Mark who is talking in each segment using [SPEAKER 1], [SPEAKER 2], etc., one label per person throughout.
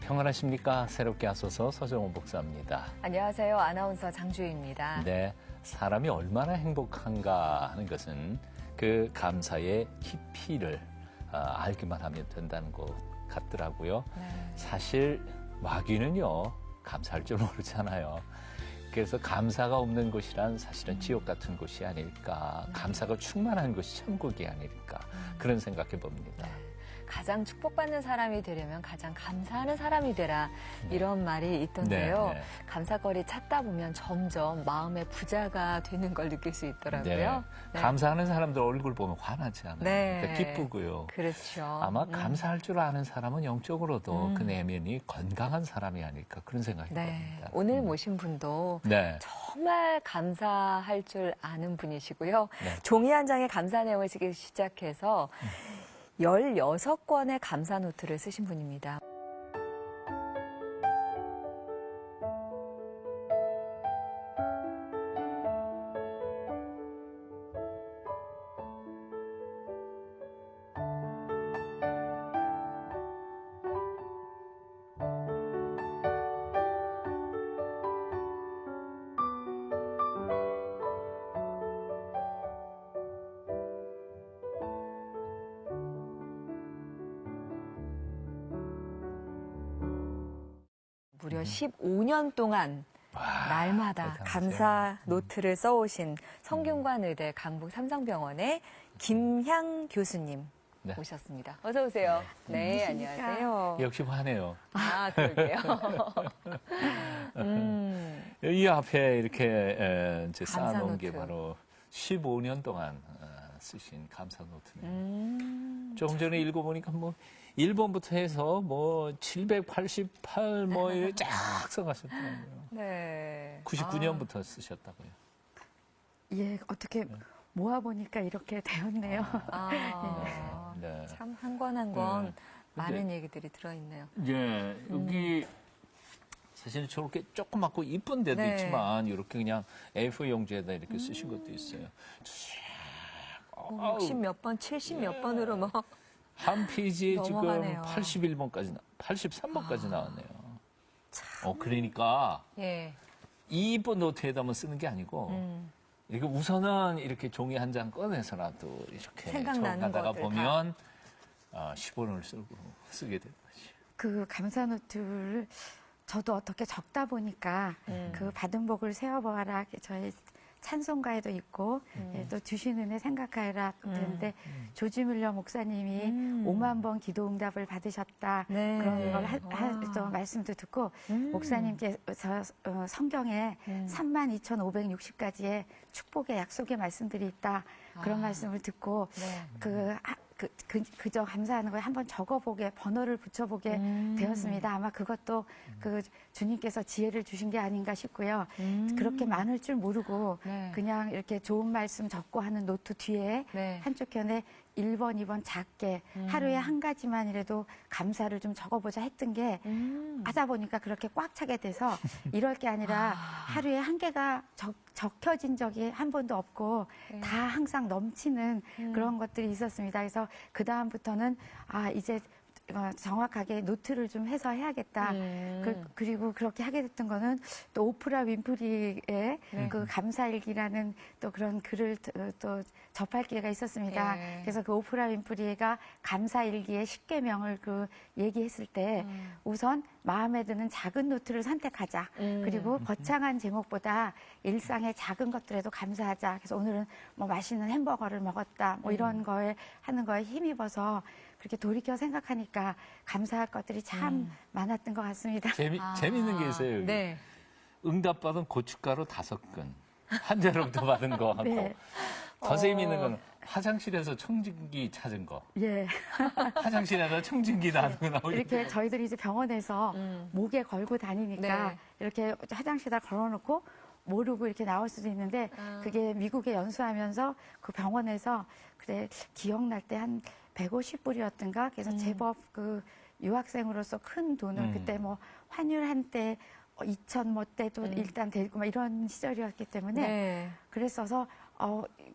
[SPEAKER 1] 평안하십니까? 새롭게 하소서 서정원 목사입니다.
[SPEAKER 2] 안녕하세요. 아나운서 장주희입니다.
[SPEAKER 1] 네, 사람이 얼마나 행복한가 하는 것은 그 감사의 깊이를 알기만 하면 된다는 것 같더라고요.
[SPEAKER 2] 네.
[SPEAKER 1] 사실 마귀는요, 감사할 줄 모르잖아요. 그래서 감사가 없는 곳이란 사실은 지옥 같은 곳이 아닐까, 감사가 충만한 곳이 천국이 아닐까, 그런 생각해 봅니다.
[SPEAKER 2] 네. 가장 축복받는 사람이 되려면 가장 감사하는 사람이 되라, 이런 말이 있던데요.
[SPEAKER 1] 네.
[SPEAKER 2] 감사거리 찾다 보면 점점 마음의 부자가 되는 걸 느낄 수 있더라고요.
[SPEAKER 1] 네. 감사하는 사람들 얼굴 보면 화나지 않아요.
[SPEAKER 2] 네.
[SPEAKER 1] 그러니까 기쁘고요.
[SPEAKER 2] 그렇죠.
[SPEAKER 1] 아마 감사할 줄 아는 사람은 영적으로도 그 내면이 건강한 사람이 아닐까, 그런 생각이 듭니다.
[SPEAKER 2] 오늘 모신 분도
[SPEAKER 1] 네.
[SPEAKER 2] 정말 감사할 줄 아는 분이시고요.
[SPEAKER 1] 네.
[SPEAKER 2] 종이 한 장에 감사 내용을 쓰기 시작해서 16권의 감사 노트를 쓰신 분입니다. 무려 15년 동안 날마다
[SPEAKER 1] 대단하세요.
[SPEAKER 2] 감사 노트를 써오신 성균관 의대 강북 삼성병원의 김향 교수님
[SPEAKER 1] 네.
[SPEAKER 2] 모셨습니다. 어서 오세요. 네, 안녕하세요.
[SPEAKER 1] 역시 화내요.
[SPEAKER 2] 아, 그러게요.
[SPEAKER 1] 이 앞에 이렇게 이제
[SPEAKER 2] 감사
[SPEAKER 1] 쌓아놓은 게
[SPEAKER 2] 노트.
[SPEAKER 1] 바로 15년 동안 쓰신 감사 노트네요. 조금 전에 읽어보니까 뭐 1번부터 해서 뭐 788 뭐 이렇게 쫙 써가셨더라고요.
[SPEAKER 2] 네.
[SPEAKER 1] 99년부터 쓰셨다고요.
[SPEAKER 3] 예, 어떻게 모아보니까 이렇게 되었네요.
[SPEAKER 1] 네.
[SPEAKER 2] 참 한 권 한 권
[SPEAKER 1] 네.
[SPEAKER 2] 많은 얘기들이 들어있네요.
[SPEAKER 1] 예, 여기 사실 저렇게 조그맣고 이쁜 데도
[SPEAKER 2] 네.
[SPEAKER 1] 있지만 이렇게 그냥 A4 용지에다 이렇게 쓰신 것도 있어요.
[SPEAKER 2] 60 몇 번, 70 몇 번으로 뭐.
[SPEAKER 1] 한 페이지에 지금
[SPEAKER 2] 넘어가네요.
[SPEAKER 1] 81번까지, 83번까지 나왔네요. 그러니까
[SPEAKER 2] 예.
[SPEAKER 1] 이번 노트에다만 쓰는 게 아니고 이렇게 우선은 이렇게 종이 한 장 꺼내서라도 이렇게
[SPEAKER 2] 생각나는
[SPEAKER 1] 적어가다가
[SPEAKER 2] 것들
[SPEAKER 1] 보면 10원을 쓰게 되는 거지.
[SPEAKER 3] 그 감사 노트를 저도 어떻게 적다 보니까 그 받은 복을 세어보아라. 저희 찬송가에도 있고 또 주신 은혜 생각하라 되는데 조지 밀러 목사님이 5만 번 기도 응답을 받으셨다.
[SPEAKER 2] 네.
[SPEAKER 3] 그런 걸 또 말씀도 듣고 목사님께서 성경에 32,560가지의 축복의 약속의 말씀들이 있다. 그런 말씀을 듣고
[SPEAKER 2] 네.
[SPEAKER 3] 그저 감사하는 걸 한번 적어보게, 번호를 붙여보게 되었습니다. 아마 그것도 그 주님께서 지혜를 주신 게 아닌가 싶고요. 그렇게 많을 줄 모르고
[SPEAKER 2] 네.
[SPEAKER 3] 그냥 이렇게 좋은 말씀 적고 하는 노트 뒤에
[SPEAKER 2] 네.
[SPEAKER 3] 한쪽 편에 1번, 2번 작게 하루에 한 가지만이라도 감사를 좀 적어보자 했던 게 하다 보니까 그렇게 꽉 차게 돼서 이럴 게 아니라 하루에 한 개가 적혀진 적이 한 번도 없고 다 항상 넘치는 그런 것들이 있었습니다. 그래서 그 다음부터는 이제 정확하게 노트를 좀 해서 해야겠다. 그리고 그렇게 하게 됐던 거는 또 오프라 윈프리의 그 감사일기라는 또 그런 글을 또 접할 기회가 있었습니다.
[SPEAKER 2] 네.
[SPEAKER 3] 그래서 그 오프라 윈프리가 감사일기의 10계명을 그 얘기했을 때 우선 마음에 드는 작은 노트를 선택하자. 그리고 거창한 제목보다 일상의 작은 것들에도 감사하자. 그래서 오늘은 뭐 맛있는 햄버거를 먹었다. 뭐 이런 거에 하는 거에 힘입어서 그렇게 돌이켜 생각하니까 감사할 것들이 참 많았던 것 같습니다.
[SPEAKER 1] 재밌는 게 있어요, 여기.
[SPEAKER 2] 네.
[SPEAKER 1] 응답받은 고춧가루 5근. 한자로부터 받은 거 하고.
[SPEAKER 3] 네.
[SPEAKER 1] 더 재미있는 건 화장실에서 청진기 찾은 거.
[SPEAKER 3] 예.
[SPEAKER 1] 화장실에서 청진기 놔두고 나오고.
[SPEAKER 3] 이렇게 저희들이 이제 병원에서 목에 걸고 다니니까
[SPEAKER 2] 네.
[SPEAKER 3] 이렇게 화장실에다 걸어놓고 모르고 이렇게 나올 수도 있는데 그게 미국에 연수하면서 그 병원에서 그래 기억날 때 한 150불이었던가 그래서 제법 그 유학생으로서 큰 돈을 그때 뭐 환율 한때 2천 뭐 때도 일단 되고 막 이런 시절이었기 때문에
[SPEAKER 2] 네.
[SPEAKER 3] 그랬어서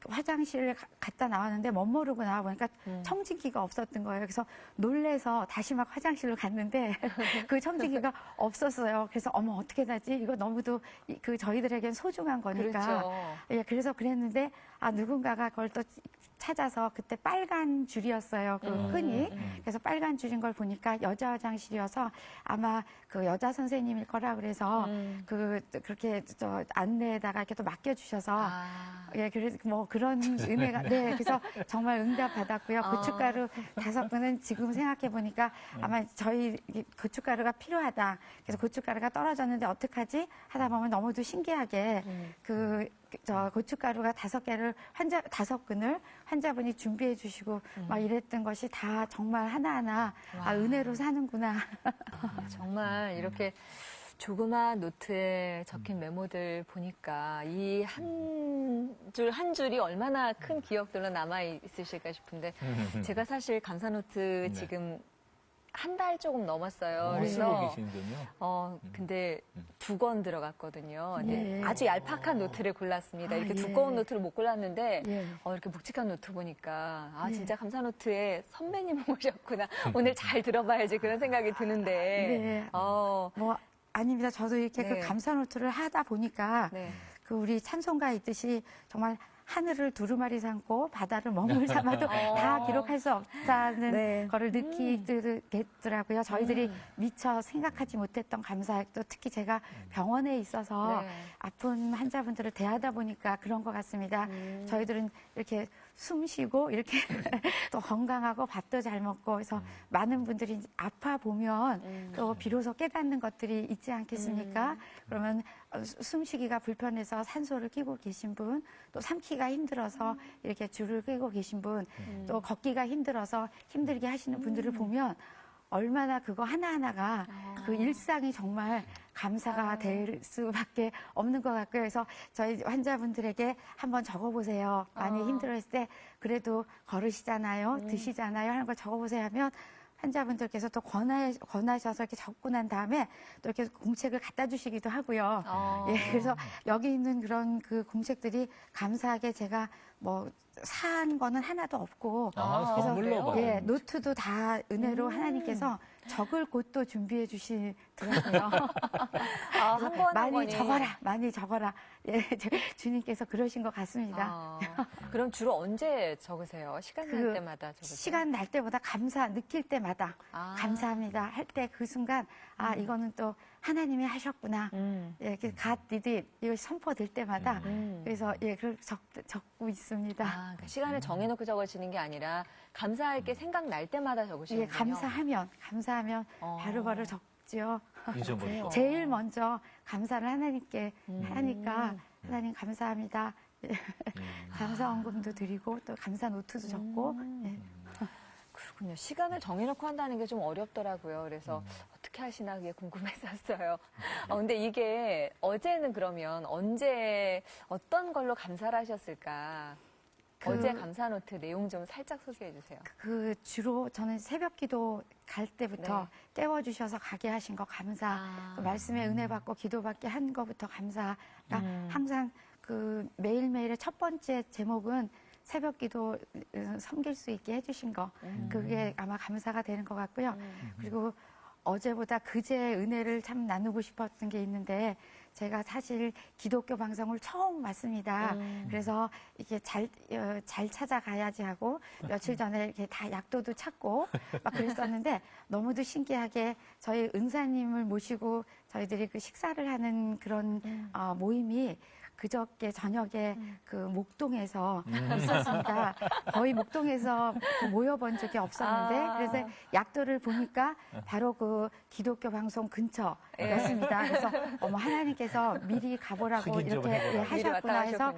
[SPEAKER 3] 화장실 갔다 나왔는데 멋모르고 나와보니까 청진기가 없었던 거예요. 그래서 놀래서 다시 막 화장실로 갔는데 그 청진기가 없었어요. 그래서 어머 어떻게 하지? 이거 너무도 그 저희들에겐 소중한 거니까.
[SPEAKER 2] 그렇죠.
[SPEAKER 3] 예, 그래서 그랬는데 누군가가 그걸 또 찾아서 그때 빨간 줄이었어요. 그 끈이. 그래서 빨간 줄인 걸 보니까 여자 화장실이어서 아마 그 여자 선생님일 거라 그래서 그렇게 저 안내에다가 이렇게 또 맡겨주셔서 예, 그래서 뭐 그런 은혜가 네, 그래서 정말 응답 받았고요. 고춧가루 5분은 지금 생각해 보니까 아마 저희 고춧가루가 필요하다. 그래서 고춧가루가 떨어졌는데 어떡하지? 하다 보면 너무도 신기하게 저 고춧가루가 5개를 5근을 환자분이 준비해 주시고 막 이랬던 것이 다 정말 하나하나 은혜로 사는구나.
[SPEAKER 2] 정말 이렇게 조그마한 노트에 적힌 메모들 보니까 이 한 줄 한 줄이 얼마나 큰 기억들로 남아 있으실까 싶은데 제가 사실 감사노트
[SPEAKER 1] 네.
[SPEAKER 2] 지금 한 달 조금 넘었어요.
[SPEAKER 1] 쓰고 계시는군요.
[SPEAKER 2] 근데 2권 들어갔거든요. 근데
[SPEAKER 3] 예.
[SPEAKER 2] 아주 얄팍한 노트를 골랐습니다. 이렇게
[SPEAKER 3] 예.
[SPEAKER 2] 두꺼운 노트를 못 골랐는데,
[SPEAKER 3] 예.
[SPEAKER 2] 이렇게 묵직한 노트 보니까,
[SPEAKER 3] 예.
[SPEAKER 2] 진짜 감사노트에 선배님을 모셨구나. 오늘 잘 들어봐야지 그런 생각이 드는데.
[SPEAKER 3] 네. 뭐 아닙니다. 저도 이렇게
[SPEAKER 2] 네.
[SPEAKER 3] 그 감사 노트를 하다 보니까
[SPEAKER 2] 네.
[SPEAKER 3] 그 우리 찬송가 있듯이 정말 하늘을 두루마리 삼고 바다를 먹물 삼아도 다 기록할 수 없다는
[SPEAKER 2] 네.
[SPEAKER 3] 거를 느끼겠더라고요. 저희들이 미처 생각하지 못했던 감사도 특히 제가 병원에 있어서
[SPEAKER 2] 네.
[SPEAKER 3] 아픈 환자분들을 대하다 보니까 그런 것 같습니다. 저희들은 이렇게 숨 쉬고 이렇게 또 건강하고 밥도 잘 먹고 그래서 많은 분들이 아파 보면 또 비로소 깨닫는 것들이 있지 않겠습니까? 그러면 숨쉬기가 불편해서 산소를 끼고 계신 분, 또 삼키가 힘들어서 이렇게 줄을 꿰고 계신 분, 또 걷기가 힘들어서 힘들게 하시는 분들을 보면 얼마나 그거 하나하나가 그 일상이 정말 감사가 될 수밖에 없는 것 같고요. 그래서 저희 환자분들에게 한번 적어보세요. 많이 힘들었을 때 그래도 걸으시잖아요. 드시잖아요. 하는 걸 적어보세요 하면 환자분들께서 또 권하셔서 이렇게 적고 난 다음에 또 이렇게 공책을 갖다 주시기도 하고요. 예, 그래서 여기 있는 그런 그 공책들이 감사하게 제가 뭐 사한 거는 하나도 없고 그래서
[SPEAKER 1] 선물로 받은
[SPEAKER 3] 예, 노트도 다 은혜로 하나님께서 적을 곳도 준비해 주시더라고요.
[SPEAKER 2] 한 권 한 권이.
[SPEAKER 3] 많이 적어라. 예, 주님께서 그러신 것 같습니다.
[SPEAKER 2] 그럼 주로 언제 적으세요? 시간 날 때마다 적으세요?
[SPEAKER 3] 시간 날 때보다 느낄 때마다 감사합니다 할 때 그 순간 이거는 또 하나님이 하셨구나. 예, 갓 디디 이거 선포될 때마다 그래서 예, 그걸 적고 있습니다.
[SPEAKER 2] 그러니까 시간을 정해놓고 적으시는 게 아니라 감사할 게 생각날 때마다 적으시는군요.
[SPEAKER 3] 예, 감사하면 바로바로 적지요.
[SPEAKER 1] 잊어버리고.
[SPEAKER 3] 제일 먼저 감사를 하나님께 하니까 하나님 감사합니다. 예. 감사 원금도 드리고 또 감사 노트도 적고 예.
[SPEAKER 2] 그렇군요. 시간을 정해놓고 한다는 게 좀 어렵더라고요. 그래서 어떻게 하시나 그게 궁금했었어요. 근데 이게 어제는 그러면 언제 어떤 걸로 감사를 하셨을까? 어제 감사노트 내용 좀 살짝 소개해 주세요.
[SPEAKER 3] 주로 저는 새벽 기도 갈 때부터
[SPEAKER 2] 네.
[SPEAKER 3] 깨워주셔서 가게 하신 거 감사, 그 말씀에 은혜 받고 기도받게 한 거부터 감사. 그러니까 항상 그 매일매일의 첫 번째 제목은 새벽 기도 섬길 수 있게 해주신 거. 그게 아마 감사가 되는 것 같고요. 그리고 어제보다 그제 은혜를 참 나누고 싶었던 게 있는데 제가 사실 기독교 방송을 처음 왔습니다. 그래서 이게 잘 찾아가야지 하고 며칠 전에 이렇게 다 약도도 찾고 막 그랬었는데 너무도 신기하게 저희 은사님을 모시고 저희들이 그 식사를 하는 그런 모임이 그저께 저녁에 그 목동에서 있었습니다. 거의 목동에서 모여본 적이 없었는데 그래서 약도를 보니까 바로 그 기독교 방송 근처였습니다. 그래서 하나님께서 미리 가보라고 이렇게 하셨구나 해서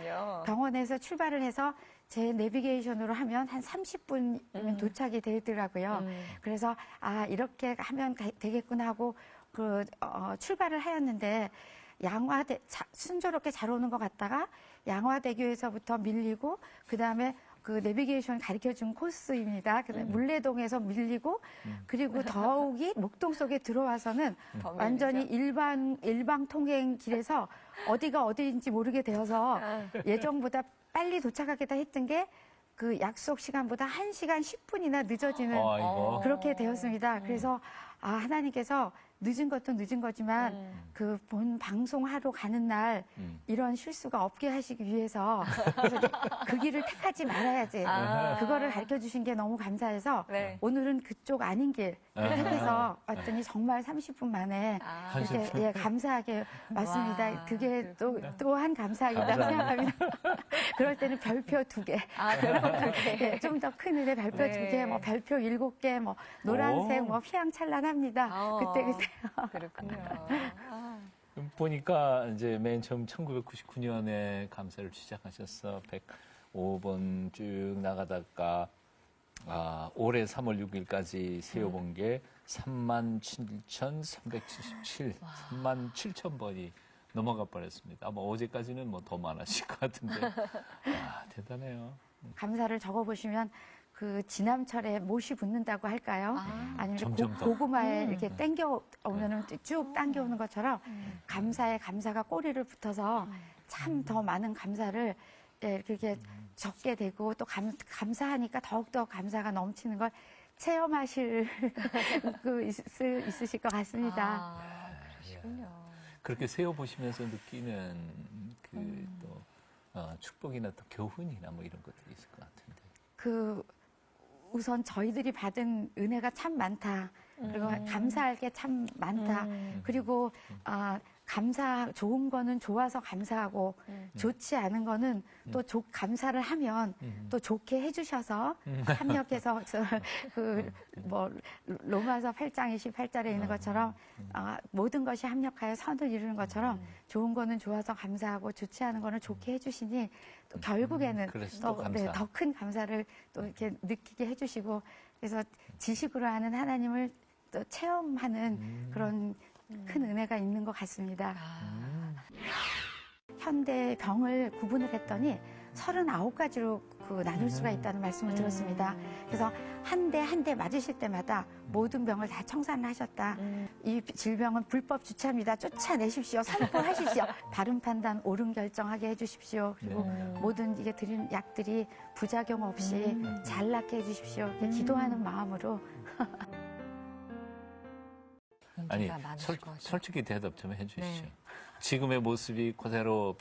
[SPEAKER 3] 병원에서 출발을 해서 제 내비게이션으로 하면 한 30분이면 도착이 되더라고요. 그래서 이렇게 하면 되겠구나 하고 출발을 하였는데 순조롭게 잘 오는 것 같다가 양화대교에서부터 밀리고 그다음에 그 내비게이션 가르쳐준 코스입니다. 물레동에서 밀리고 그리고 더욱이 목동 속에 들어와서는 완전히 일방 통행 길에서 어디가 어디인지 모르게 되어서 예정보다 빨리 도착하겠다 했던 게 그 약속 시간보다 1시간 10분이나 늦어지는
[SPEAKER 1] 아이고.
[SPEAKER 3] 그렇게 되었습니다. 그래서 하나님께서 늦은 것도 늦은 거지만 그 본 방송하러 가는 날 이런 실수가 없게 하시기 위해서 그래서 이제 그 길을 택하지 말아야지. 그거를 가르쳐 주신 게 너무 감사해서
[SPEAKER 2] 네.
[SPEAKER 3] 오늘은 그쪽 아닌 길을 택해서 왔더니 정말 30분 만에 이렇게 감사하게 왔습니다.
[SPEAKER 2] 와,
[SPEAKER 3] 그게 또한 감사하다고 생각합니다. 그럴 때는 별표 2개.
[SPEAKER 2] 그렇게.
[SPEAKER 3] 좀 더 큰 은혜 별표
[SPEAKER 2] 네.
[SPEAKER 3] 2개, 뭐 별표 7개, 뭐 노란색, 뭐 휘황찬란합니다. 그때.
[SPEAKER 2] 그렇군요.
[SPEAKER 1] 보니까 이제 맨 처음 1999년에 감사를 시작하셔서 105번 쭉 나가다가 올해 3월 6일까지 세어본 게 37,377, 37,000번이 넘어가 버렸습니다. 아마 어제까지는 뭐 더 많으실 것 같은데. 대단해요.
[SPEAKER 3] 감사를 적어보시면 그 지남철에 못이 붙는다고 할까요? 아니면
[SPEAKER 1] 점점 더.
[SPEAKER 3] 고구마에 이렇게 땡겨 오면은 쭉 당겨오는 것처럼 감사에 감사가 꼬리를 붙어서 참 더 많은 감사를 이렇게 적게 되고 또 감사하니까 더욱더 감사가 넘치는 걸 체험하실 있으실 것 같습니다.
[SPEAKER 2] 그러시군요.
[SPEAKER 1] 그렇게 세어보시면서 느끼는 또 축복이나 또 교훈이나 뭐 이런 것들이 있을 것 같은데.
[SPEAKER 3] 우선 저희들이 받은 은혜가 참 많다. 그리고 감사할 게 참 많다. 그리고 좋은 거는 좋아서 감사하고 좋지 않은 거는 또 감사를 하면 또 좋게 해주셔서 협력해서 로마서 8장 28절에 있는 것처럼 모든 것이 합력하여 선을 이루는 것처럼 좋은 거는 좋아서 감사하고 좋지 않은 거는 좋게 해주시니 또 결국에는 더 큰 감사를 또 이렇게 느끼게 해주시고 그래서 지식으로 하는 하나님을 또 체험하는 그런 큰 은혜가 있는 것 같습니다. 현대 병을 구분을 했더니 39가지로 나눌 수가 있다는 말씀을 들었습니다. 그래서 한 대 맞으실 때마다 모든 병을 다 청산을 하셨다. 이 질병은 불법 주차입니다. 쫓아내십시오. 선포하십시오. 바른 판단, 옳은 결정하게 해주십시오. 그리고 모든 이게 드린 약들이 부작용 없이 잘 낫게 해주십시오. 이렇게 기도하는 마음으로.
[SPEAKER 1] 아니, 솔직히 대답 좀 해주시죠. 지금의 모습이 그대로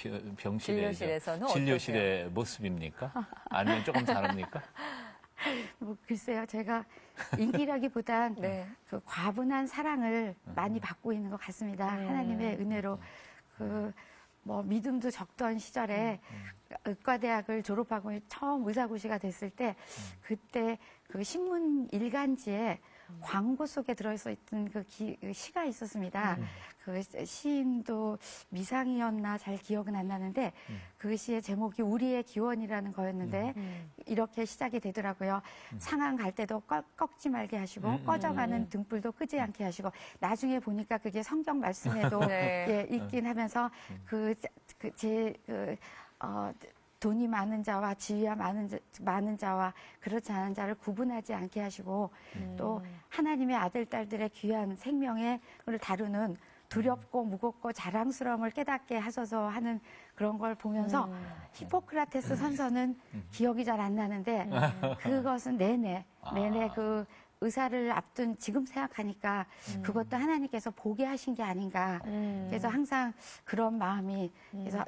[SPEAKER 1] 진료실의 모습입니까? 아니면 조금 다릅니까?
[SPEAKER 3] 글쎄요, 제가 인기라기보단 그 과분한 사랑을 많이 받고 있는 것 같습니다. 하나님의 은혜로. 믿음도 적던 시절에 의과대학을 졸업하고 처음 의사고시가 됐을 때 그때 그 신문 일간지에 광고 속에 들어있었던 그 시가 있었습니다. 그 시인도 미상이었나 잘 기억은 안 나는데 그 시의 제목이 우리의 기원이라는 거였는데 이렇게 시작이 되더라고요. 상한 갈 때도 꺾지 말게 하시고 꺼져가는 등불도 끄지 않게 하시고 나중에 보니까 그게 성경 말씀에도 있긴 하면서 돈이 많은 자와 지위가 많은 자와 그렇지 않은 자를 구분하지 않게 하시고 또 하나님의 아들, 딸들의 귀한 생명을 다루는 두렵고 무겁고 자랑스러움을 깨닫게 하소서 하는 그런 걸 보면서 히포크라테스 선서는 기억이 잘 안 나는데 그것은 내내 그 의사를 앞둔 지금 생각하니까 그것도 하나님께서 보게 하신 게 아닌가. 그래서 항상 그런 마음이 그래서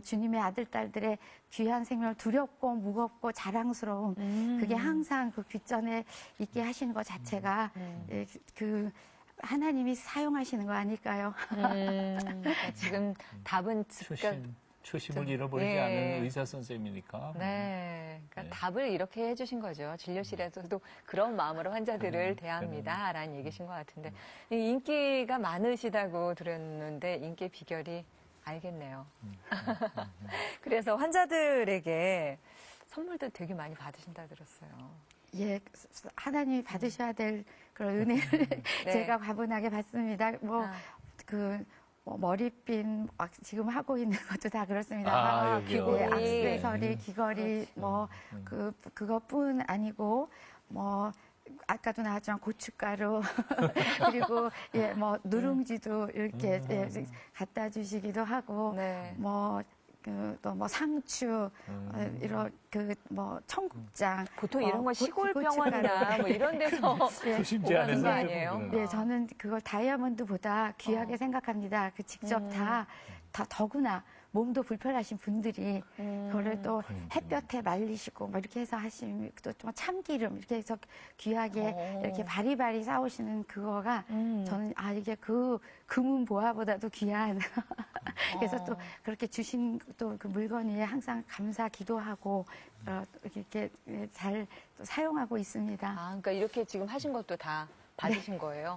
[SPEAKER 3] 주님의 아들, 딸들의 귀한 생명을 두렵고 무겁고 자랑스러움 그게 항상 그 귓전에 있게 하시는 것 자체가 하나님이 사용하시는 거 아닐까요?
[SPEAKER 2] 지금 답은
[SPEAKER 1] 초심을 잃어버리지 않은 의사 선생님이니까.
[SPEAKER 2] 그러니까 답을 이렇게 해주신 거죠. 진료실에서도 그런 마음으로 환자들을 대합니다라는 얘기신 것 같은데 인기가 많으시다고 들었는데 인기 비결이 알겠네요. 그래서 환자들에게 선물도 되게 많이 받으신다 들었어요.
[SPEAKER 3] 예, 하나님이 받으셔야 될 그런 은혜를 제가 과분하게 받습니다. 머리핀 지금 하고 있는 것도 다 그렇습니다.
[SPEAKER 1] 귀걸이,
[SPEAKER 3] 액세서리, 귀걸이 그것뿐 아니고 아까도 나왔지만 고춧가루 그리고 누룽지도 이렇게 갖다 주시기도 하고 또 뭐 상추, 이런 뭐 청국장.
[SPEAKER 2] 보통 이런 거 시골
[SPEAKER 3] 고춧가루.
[SPEAKER 2] 병원이나 뭐 이런 데서
[SPEAKER 1] 도심지
[SPEAKER 2] 오가는
[SPEAKER 1] 안에서
[SPEAKER 2] 거
[SPEAKER 1] 이제
[SPEAKER 2] 아니에요?
[SPEAKER 1] 보구나.
[SPEAKER 3] 예, 저는 그걸 다이아몬드보다 귀하게 생각합니다. 그 직접 다 더구나 몸도 불편하신 분들이 그거를 또 햇볕에 말리시고 뭐 이렇게 해서 하시면 또 좀 참기름 이렇게 해서 귀하게 이렇게 바리바리 싸우시는 그거가 저는 이게 그 금은 보화보다도 귀한 그래서 또 그렇게 주신 또 그 물건 위에 항상 감사 기도하고 이렇게 잘 또 사용하고 있습니다.
[SPEAKER 2] 그러니까 이렇게 지금 하신 것도 다 받으신 거예요?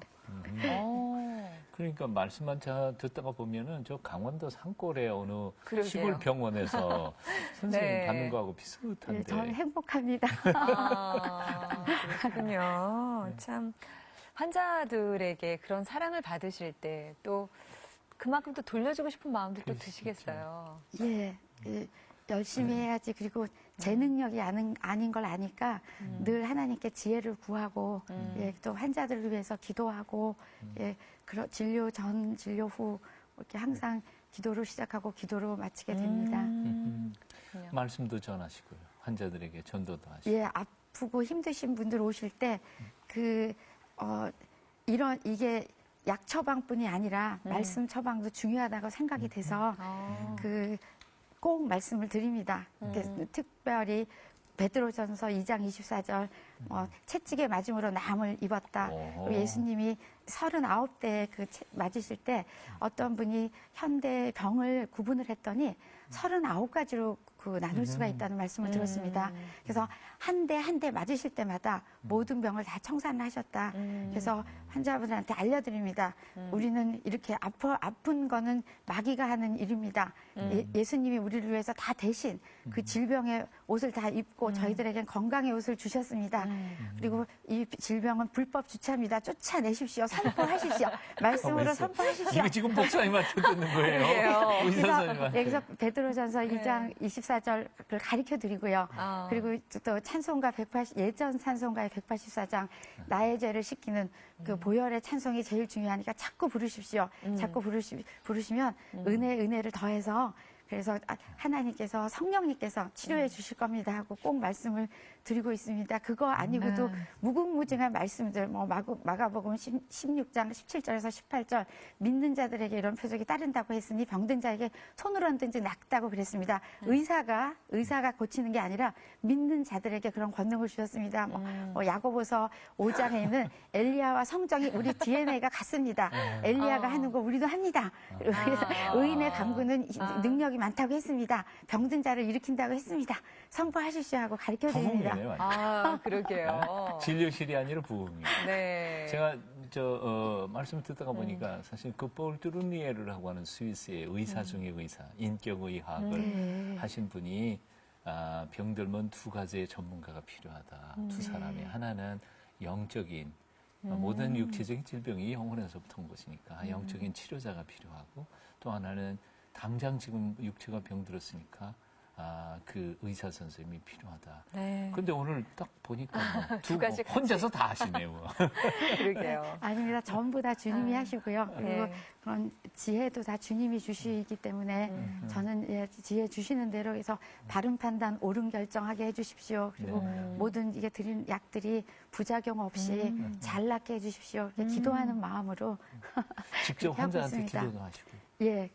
[SPEAKER 1] 그러니까 말씀만 잘 듣다가 보면은 저 강원도 산골의 어느
[SPEAKER 2] 그러게요.
[SPEAKER 1] 시골 병원에서 선생님
[SPEAKER 2] 네.
[SPEAKER 1] 받는 거하고
[SPEAKER 3] 예,
[SPEAKER 1] 비슷한데.
[SPEAKER 3] 저는 행복합니다.
[SPEAKER 2] 그렇군요. 참 환자들에게 그런 사랑을 받으실 때 또 그만큼 또 돌려주고 싶은 마음도 또 드시겠어요.
[SPEAKER 3] 예, 열심히 해야지. 그리고 제 능력이 아닌 걸 아니까 늘 하나님께 지혜를 구하고 예, 또 환자들을 위해서 기도하고 예, 진료 전, 진료 후 이렇게 항상 기도로 시작하고 기도로 마치게 됩니다.
[SPEAKER 1] 말씀도 전하시고요. 환자들에게 전도도 하시고.
[SPEAKER 3] 예, 아프고 힘드신 분들 오실 때 이게 약 처방뿐이 아니라 말씀 처방도 중요하다고 생각이 돼서 꼭 말씀을 드립니다. 특별히 베드로전서 2장 24절 채찍에 맞음으로 남을 입었다. 예수님이 39대 맞으실 때 어떤 분이 현대 병을 구분을 했더니 39가지로 나눌 수가 있다는 말씀을 들었습니다. 그래서 한 대 한 대 맞으실 때마다 모든 병을 다 청산을 하셨다. 그래서 환자분들한테 알려드립니다. 우리는 이렇게 아픈 거는 마귀가 하는 일입니다. 예수님이 우리를 위해서 다 대신 그 질병의 옷을 다 입고 저희들에겐 건강의 옷을 주셨습니다. 그리고 이 질병은 불법 주차입니다. 쫓아내십시오. 선포하십시오. 말씀으로 선포하십시오.
[SPEAKER 1] 이거 지금 목사님한테 듣는 거예요. 의사
[SPEAKER 3] 그래서
[SPEAKER 1] 선생님한테.
[SPEAKER 3] 여기서 베드로전서 2장 24절을 가르쳐 드리고요. 그리고 또 찬송가 예전 찬송가의 184장 나의 죄를 씻기는 그 보혈의 찬송이 제일 중요하니까 자꾸 부르십시오. 자꾸 부르시면 은혜를 더해서 그래서 하나님께서 성령님께서 치료해 주실 겁니다 하고 꼭 말씀을 드리고 있습니다. 그거 아니고도 무궁무진한 말씀들 마가복음 16장 17절에서 18절 믿는 자들에게 이런 표적이 따른다고 했으니 병든 자에게 손을 얹든지 낫다고 그랬습니다. 의사가 고치는 게 아니라 믿는 자들에게 그런 권능을 주셨습니다. 야고보서 5장에 있는 엘리야와 성정이 우리 DNA가 같습니다. 엘리야가 하는 거 우리도 합니다. 그래서 의인의 강구는 능력이 많다고 했습니다. 병든 자를 일으킨다고 했습니다. 선포하십시오 하고 가르쳐 드립니다.
[SPEAKER 2] 그러게요.
[SPEAKER 1] 진료실이 아니라 부흥이에요.
[SPEAKER 2] 네.
[SPEAKER 1] 제가 말씀 듣다가 보니까 사실 그 폴트루니에르라고 하는 스위스의 의사 중의 의사, 인격의학을 하신 분이 병들면 두 가지의 전문가가 필요하다. 두 사람이. 하나는 영적인 모든 육체적인 질병이 영혼에서부터 온 것이니까 영적인 치료자가 필요하고 또 하나는 당장 지금 육체가 병들었으니까 그 의사 선생님이 필요하다.
[SPEAKER 2] 네.
[SPEAKER 1] 근데 오늘 딱 보니까
[SPEAKER 2] 두 가지 같이.
[SPEAKER 1] 혼자서 다 하시네요.
[SPEAKER 2] 그러게요.
[SPEAKER 3] 아닙니다. 전부 다 주님이 하시고요. 그리고
[SPEAKER 2] 네.
[SPEAKER 3] 그런 지혜도 다 주님이 주시기 때문에 저는 지혜 주시는 대로 해서 바른 판단, 옳은 결정하게 해주십시오. 그리고 모든 이게 드린 약들이 부작용 없이 잘 낫게 해주십시오. 이렇게 기도하는 마음으로
[SPEAKER 1] 직접
[SPEAKER 3] 그렇게 하고
[SPEAKER 1] 환자한테
[SPEAKER 3] 있습니다.
[SPEAKER 1] 기도도 하시고.
[SPEAKER 3] 예,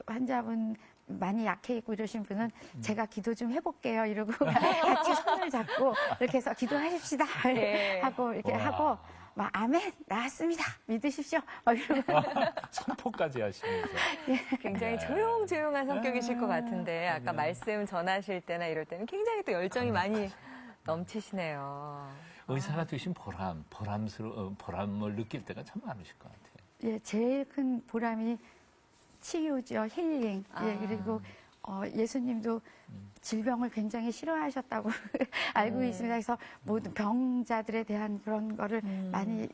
[SPEAKER 3] 환자분 많이 약해 있고 이러신 분은 제가 기도 좀 해볼게요 이러고 같이 손을 잡고 이렇게 해서 기도하십시다 하고 이렇게 하고 막 아멘 나았습니다 믿으십시오 이러고
[SPEAKER 1] 선포까지 하시면서.
[SPEAKER 2] 굉장히 조용조용한 성격이실 것 같은데 아까 말씀 전하실 때나 이럴 때는 굉장히 또 열정이 많이 넘치시네요.
[SPEAKER 1] 의사가 되신 보람을 느낄 때가 참 많으실 것 같아요.
[SPEAKER 3] 예, 제일 큰 보람이 치유죠, 힐링. 예, 그리고 예수님도 질병을 굉장히 싫어하셨다고 알고 있습니다. 그래서 모든 병자들에 대한 그런 거를 많이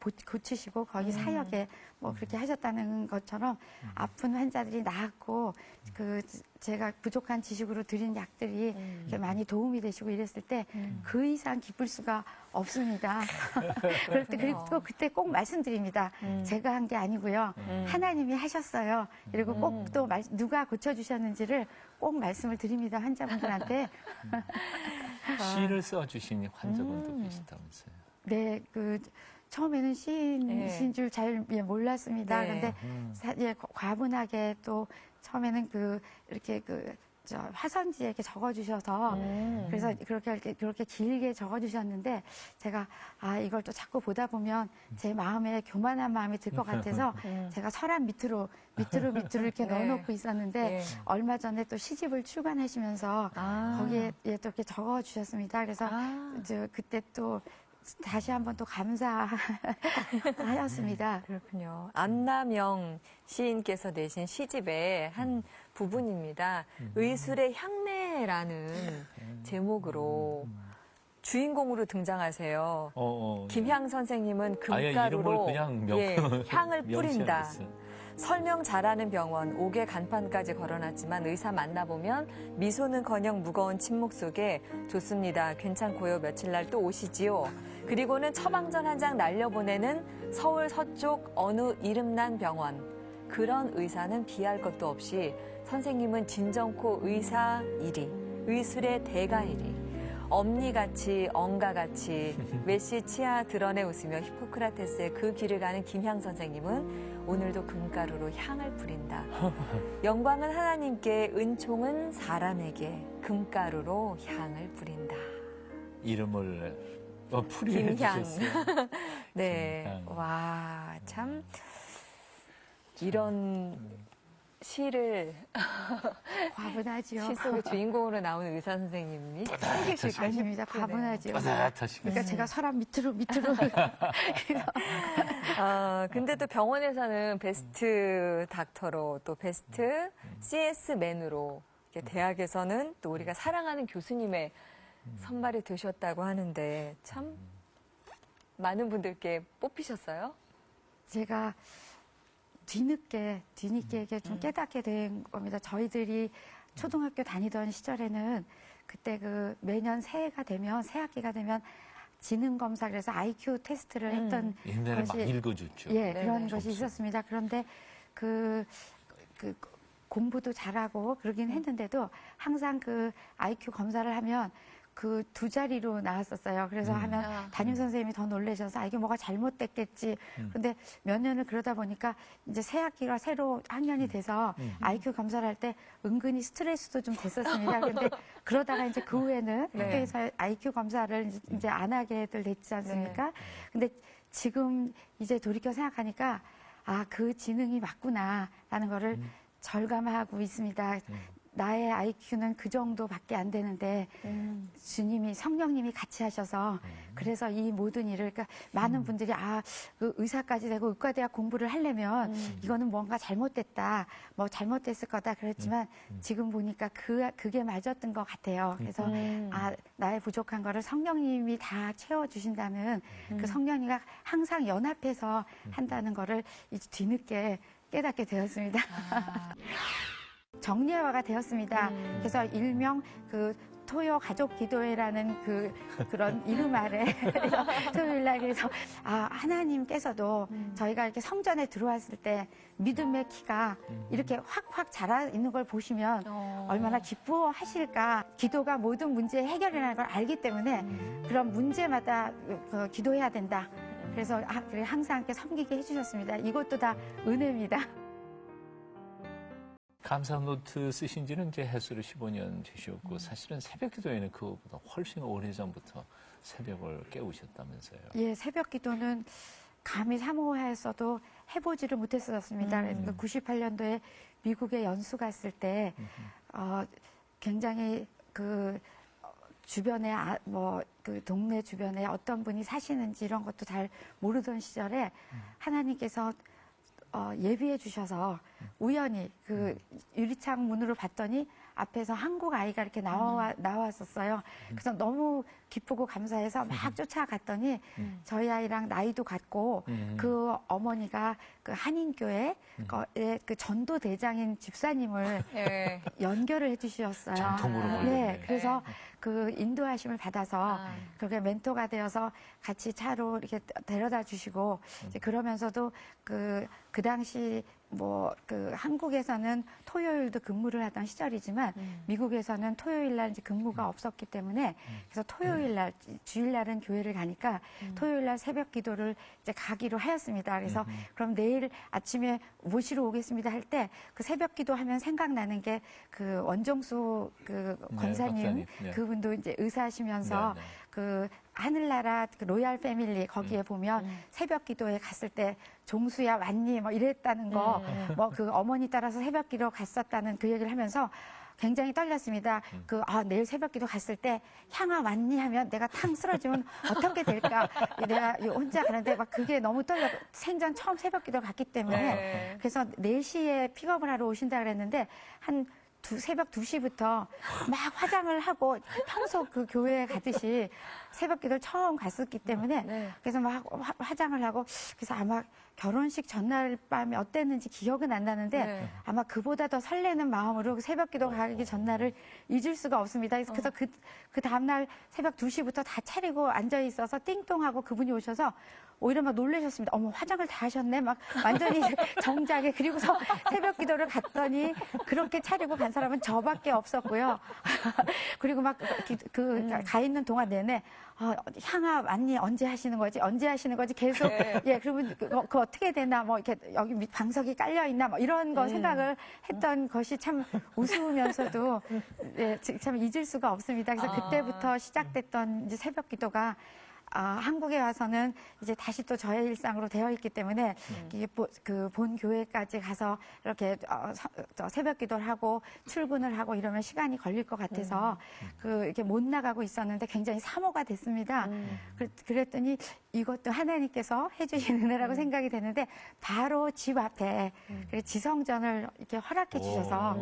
[SPEAKER 3] 고치시고 거기 사역에 뭐 그렇게 하셨다는 것처럼 아픈 환자들이 나았고 그 제가 부족한 지식으로 드린 약들이 이렇게 많이 도움이 되시고 이랬을 때 그 이상 기쁠 수가 없습니다. 그럴 때 그리고 그때 꼭 말씀드립니다. 제가 한 게 아니고요. 하나님이 하셨어요. 그리고 꼭 또 누가 고쳐주셨는지를 꼭 말씀을 드립니다. 환자분들한테.
[SPEAKER 1] 시를 써주신 환자분도 계시다면서요.
[SPEAKER 3] 네, 처음에는 시인이신 줄 잘 몰랐습니다.
[SPEAKER 2] 네.
[SPEAKER 3] 그런데 과분하게 또 처음에는 이렇게 화선지에 이렇게 적어주셔서 그래서 그렇게 길게 적어주셨는데 제가 이걸 또 자꾸 보다 보면 제 마음에 교만한 마음이 들 것 같아서 제가 서랍 밑으로 이렇게
[SPEAKER 2] 네.
[SPEAKER 3] 넣어놓고 있었는데
[SPEAKER 2] 네.
[SPEAKER 3] 얼마 전에 또 시집을 출간하시면서 거기에 또 이렇게 적어주셨습니다. 그래서 그때 또 다시 한번 또 감사하였습니다.
[SPEAKER 2] 그렇군요. 안남영 시인께서 내신 시집의 한 부분입니다. 의술의 향내라는 제목으로 주인공으로 등장하세요. 김향 선생님은
[SPEAKER 1] 아예 이름을
[SPEAKER 2] 금가루로
[SPEAKER 1] 그냥
[SPEAKER 2] 향을 뿌린다.
[SPEAKER 1] 명시하셨어요.
[SPEAKER 2] 설명 잘하는 병원, 옥의 간판까지 걸어놨지만 의사 만나보면 미소는커녕 무거운 침묵 속에 좋습니다. 괜찮고요. 며칠 날 또 오시지요. 그리고는 처방전 한 장 날려보내는 서울 서쪽 어느 이름난 병원. 그런 의사는 비할 것도 없이 선생님은 진정코 의사 일이, 의술의 대가일이. 엄니같이 엉가같이 메시 치아 드러내 웃으며 히포크라테스의 그 길을 가는 김향 선생님은 오늘도 금가루로 향을 뿌린다. 영광은 하나님께, 은총은 사람에게 금가루로 향을 뿌린다.
[SPEAKER 1] 이름을 풀이해
[SPEAKER 2] 김향.
[SPEAKER 1] 주셨어요.
[SPEAKER 2] 네.
[SPEAKER 1] 김향.
[SPEAKER 2] 와, 참 이런 시를
[SPEAKER 3] 과분하지요.
[SPEAKER 2] 시 속의 주인공으로 나오는 의사 선생님이 생기실까요?
[SPEAKER 3] 아닙니다. 과분하지요.
[SPEAKER 1] 따뜻하시겠어요.
[SPEAKER 3] 그러니까 제가 서랍 밑으로
[SPEAKER 2] 근데 또 병원에서는 베스트 닥터로 또 베스트 CS 맨으로 이렇게 대학에서는 또 우리가 사랑하는 교수님의 선발이 되셨다고 하는데 참 많은 분들께 뽑히셨어요?
[SPEAKER 3] 제가 뒤늦게 이게 좀 깨닫게 된 겁니다. 저희들이 초등학교 다니던 시절에는 그때 매년 새해가 되면 새학기가 되면 지능 검사 그래서 IQ 테스트를 했던
[SPEAKER 1] 옛날에 막
[SPEAKER 3] 것이
[SPEAKER 1] 읽어줬죠.
[SPEAKER 3] 예,
[SPEAKER 2] 네네.
[SPEAKER 3] 그런 것이
[SPEAKER 1] 점수.
[SPEAKER 3] 있었습니다. 그런데 공부도 잘하고 그러긴 했는데도 항상 IQ 검사를 하면 그 두 자리로 나왔었어요. 그래서 하면 담임 선생님이 더 놀라셔서 이게 뭐가 잘못됐겠지. 근데 몇 년을 그러다 보니까 이제 새 학기가 새로 학년이 돼서 IQ 검사를 할 때 은근히 스트레스도 좀 됐었습니다. 근데 그러다가 이제 그 후에는
[SPEAKER 2] 네.
[SPEAKER 3] 학교에서 IQ 검사를 이제 안 하게들 됐지 않습니까? 근데 지금 이제 돌이켜 생각하니까 그 지능이 맞구나라는 거를 절감하고 있습니다. 나의 IQ는 그 정도밖에 안 되는데 주님이 성령님이 같이 하셔서 그래서 이 모든 일을 그러니까 많은 분들이 그 의사까지 되고 의과대학 공부를 하려면 이거는 뭔가 잘못됐다 뭐 잘못됐을 거다 그랬지만 지금 보니까 그게 맞았던 것 같아요. 그래서 나의 부족한 거를 성령님이 다 채워주신다는 그 성령님과 항상 연합해서 한다는 거를 이제 뒤늦게 깨닫게 되었습니다. 정례화가 되었습니다. 그래서 일명 토요 가족 기도회라는 그런 이름 아래 토요일 날 그래서 하나님께서도 저희가 이렇게 성전에 들어왔을 때 믿음의 키가 이렇게 확확 자라 있는 걸 보시면 얼마나 기뻐하실까. 기도가 모든 문제의 해결이라는 걸 알기 때문에 그런 문제마다 기도해야 된다. 그래서 항상 이렇게 섬기게 해주셨습니다. 이것도 다 은혜입니다.
[SPEAKER 1] 감사 노트 쓰신 지는 이제 해수로 15년 되셨고 사실은 새벽 기도에는 그거보다 훨씬 오래전부터 새벽을 깨우셨다면서요.
[SPEAKER 3] 예, 새벽 기도는 감히 사모하였어도 해보지를 못했었습니다. 98년도에 미국에 연수 갔을 때 굉장히 주변에 동네 주변에 어떤 분이 사시는지 이런 것도 잘 모르던 시절에 하나님께서 예비해 주셔서 우연히 유리창 문으로 봤더니 앞에서 한국 아이가 이렇게 나왔었어요. 그래서 너무 기쁘고 감사해서 막 쫓아갔더니 저희 아이랑 나이도 같고 그 어머니가 그 한인교회 그 전도대장인 집사님을
[SPEAKER 2] 예.
[SPEAKER 3] 연결을 해주셨어요.
[SPEAKER 1] 전통으로
[SPEAKER 3] 네,
[SPEAKER 1] 걸렸네.
[SPEAKER 3] 그래서 그 인도하심을 받아서 그렇게 멘토가 되어서 같이 차로 이렇게 데려다 주시고 이제 그러면서도 그 당시 뭐 그 한국에서는 토요일도 근무를 하던 시절이지만 미국에서는 토요일 날 이제 근무가 없었기 때문에 그래서 토요일 날 주일 날은 교회를 가니까 토요일 날 새벽 기도를 이제 가기로 하였습니다. 그래서 그럼 내일 아침에 모시러 오겠습니다 할 때 그 새벽 기도하면 생각나는 게 그 원종수 그 권사님
[SPEAKER 1] 박사님, 네.
[SPEAKER 3] 그분도 이제 의사하시면서
[SPEAKER 1] 네, 네.
[SPEAKER 3] 그 하늘나라 그 로얄 패밀리 거기에 보면 새벽 기도에 갔을 때 종수야 왔니 뭐 이랬다는 거 뭐 그 어머니 따라서 새벽 기도 갔었다는 그 얘기를 하면서 굉장히 떨렸습니다. 내일 새벽 기도 갔을 때 향아 왔니 하면 내가 탕 쓰러지면 어떻게 될까? 내가 혼자 가는데 막 그게 너무 떨려. 생전 처음 새벽 기도 갔기 때문에
[SPEAKER 2] 네.
[SPEAKER 3] 그래서 4시에 픽업을 하러 오신다 그랬는데 한 새벽 2시부터 막 화장을 하고 평소 그 교회에 가듯이 새벽 기도를 처음 갔었기 때문에
[SPEAKER 2] 네.
[SPEAKER 3] 그래서 막 화장을 하고 그래서 아마 결혼식 전날 밤에 어땠는지 기억은 안 나는데
[SPEAKER 2] 네.
[SPEAKER 3] 아마 그보다 더 설레는 마음으로 그 새벽 기도 가기 전날을 잊을 수가 없습니다. 그래서 그 다음날 새벽 2시부터 다 차리고 앉아 있어서 띵동하고 그분이 오셔서 오히려 막 놀라셨습니다. 어머, 화장을 다 하셨네. 막 완전히 정작에. 그리고서 새벽 기도를 갔더니 그렇게 차리고 간 사람은 저밖에 없었고요. 그리고 막 가 있는 동안 내내 향아 왔니? 언제 하시는 거지? 언제 하시는 거지? 계속
[SPEAKER 2] 네.
[SPEAKER 3] 예, 그러면 그 어떻게 되나? 뭐 이렇게 여기 방석이 깔려 있나? 뭐 이런 거 생각을 했던 것이 참 우스우면서도 예, 참 잊을 수가 없습니다. 그래서 그때부터 시작됐던 이제 새벽 기도가 한국에 와서는 이제 다시 또 저의 일상으로 되어 있기 때문에 이게 그 본 교회까지 가서 이렇게 새벽 기도를 하고 출근을 하고 이러면 시간이 걸릴 것 같아서 이렇게 못 나가고 있었는데 굉장히 사모가 됐습니다. 그랬더니 이것도 하나님께서 해주신 은혜라고 생각이 되는데 바로 집 앞에 그 지성전을 이렇게 허락해 주셔서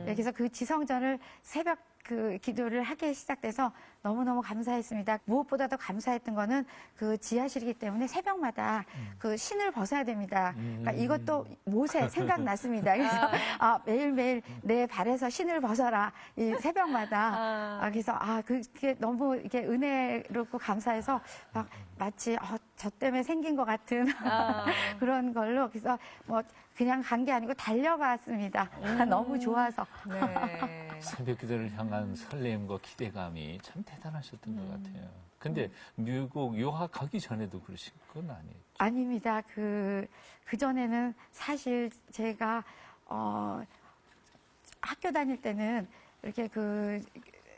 [SPEAKER 3] 그래서 그 지성전을 새벽 그 기도를 하게 시작돼서 너무너무 감사했습니다. 무엇보다도 감사했던 거는 그 지하실이기 때문에 새벽마다 그 신을 벗어야 됩니다. 그러니까 이것도 모세 생각났습니다. 그래서 매일매일 내 발에서 신을 벗어라. 이 새벽마다. 그래서 그게 너무 이게 은혜롭고 감사해서 막 마치 저 때문에 생긴 것 같은 그런 걸로 그래서 뭐 그냥 간 게 아니고 달려갔습니다. 너무 좋아서.
[SPEAKER 2] 네.
[SPEAKER 1] 새벽 기도를 향한 설렘과 기대감이 참 대단하셨던 것 같아요. 근데 미국 유학 가기 전에도 그러신 건 아니에요?
[SPEAKER 3] 아닙니다. 그전에는 사실 제가, 학교 다닐 때는 이렇게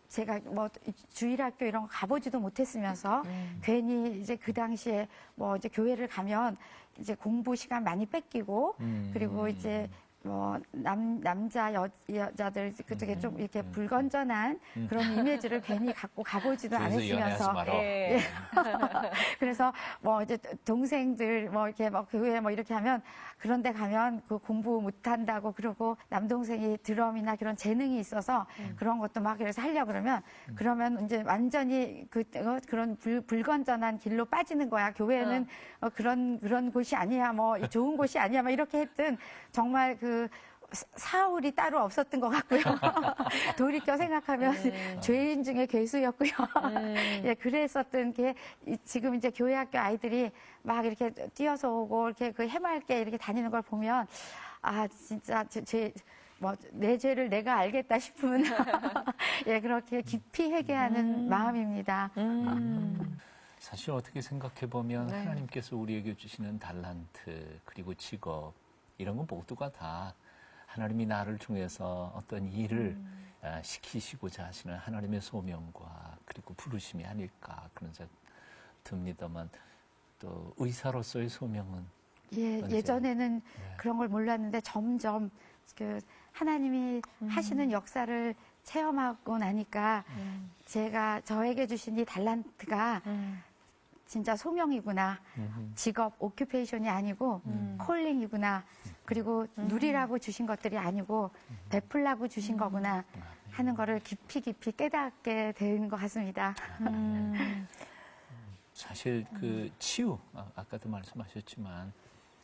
[SPEAKER 3] 제가 뭐 주일학교 이런 거 가보지도 못했으면서 괜히 이제 그 당시에 뭐 이제 교회를 가면 이제 공부 시간 많이 뺏기고 그리고 이제 뭐 남자 여자들 그쪽에 좀 이렇게 불건전한 그런 이미지를 괜히 갖고 가보지도
[SPEAKER 1] 그래서 연애하지
[SPEAKER 3] 않았으면서
[SPEAKER 1] 마라.
[SPEAKER 2] 예.
[SPEAKER 3] 그래서 뭐 이제 동생들 뭐 이렇게 뭐 교회 뭐 이렇게 하면 그런데 가면 그 공부 못한다고 그러고 남동생이 드럼이나 그런 재능이 있어서 그런 것도 막 그래서 하려고 그러면 이제 완전히 그런 불건전한 길로 빠지는 거야. 교회는 그런 곳이 아니야. 뭐 좋은 곳이 아니야. 막 이렇게 했든 정말 사울이 따로 없었던 것 같고요. 돌이켜 생각하면 죄인 중에 괴수였고요. 예, 그랬었던 게 지금 이제 교회학교 아이들이 막 이렇게 뛰어서 오고 이렇게 해맑게 이렇게 다니는 걸 보면 진짜 내 죄를 내가 알겠다 싶은 예, 그렇게 깊이 회개하는 마음입니다.
[SPEAKER 1] 사실 어떻게 생각해 보면
[SPEAKER 2] 네.
[SPEAKER 1] 하나님께서 우리에게 주시는 달란트 그리고 직업 이런 건 모두가 다 하나님이 나를 통해서 어떤 일을 시키시고자 하시는 하나님의 소명과 그리고 부르심이 아닐까 그런 생각 듭니다만 또 의사로서의 소명은
[SPEAKER 3] 예전에는 그런 걸 몰랐는데 점점 하나님이 하시는 역사를 체험하고 나니까 저에게 주신 이 달란트가 진짜 소명이구나. 직업, 오큐페이션이 아니고 콜링이구나. 그리고 누리라고 주신 것들이 아니고 베풀라고 주신 거구나 하는 거를 깊이 깊이 깨닫게 되는 것 같습니다.
[SPEAKER 1] 사실 그 치유, 아까도 말씀하셨지만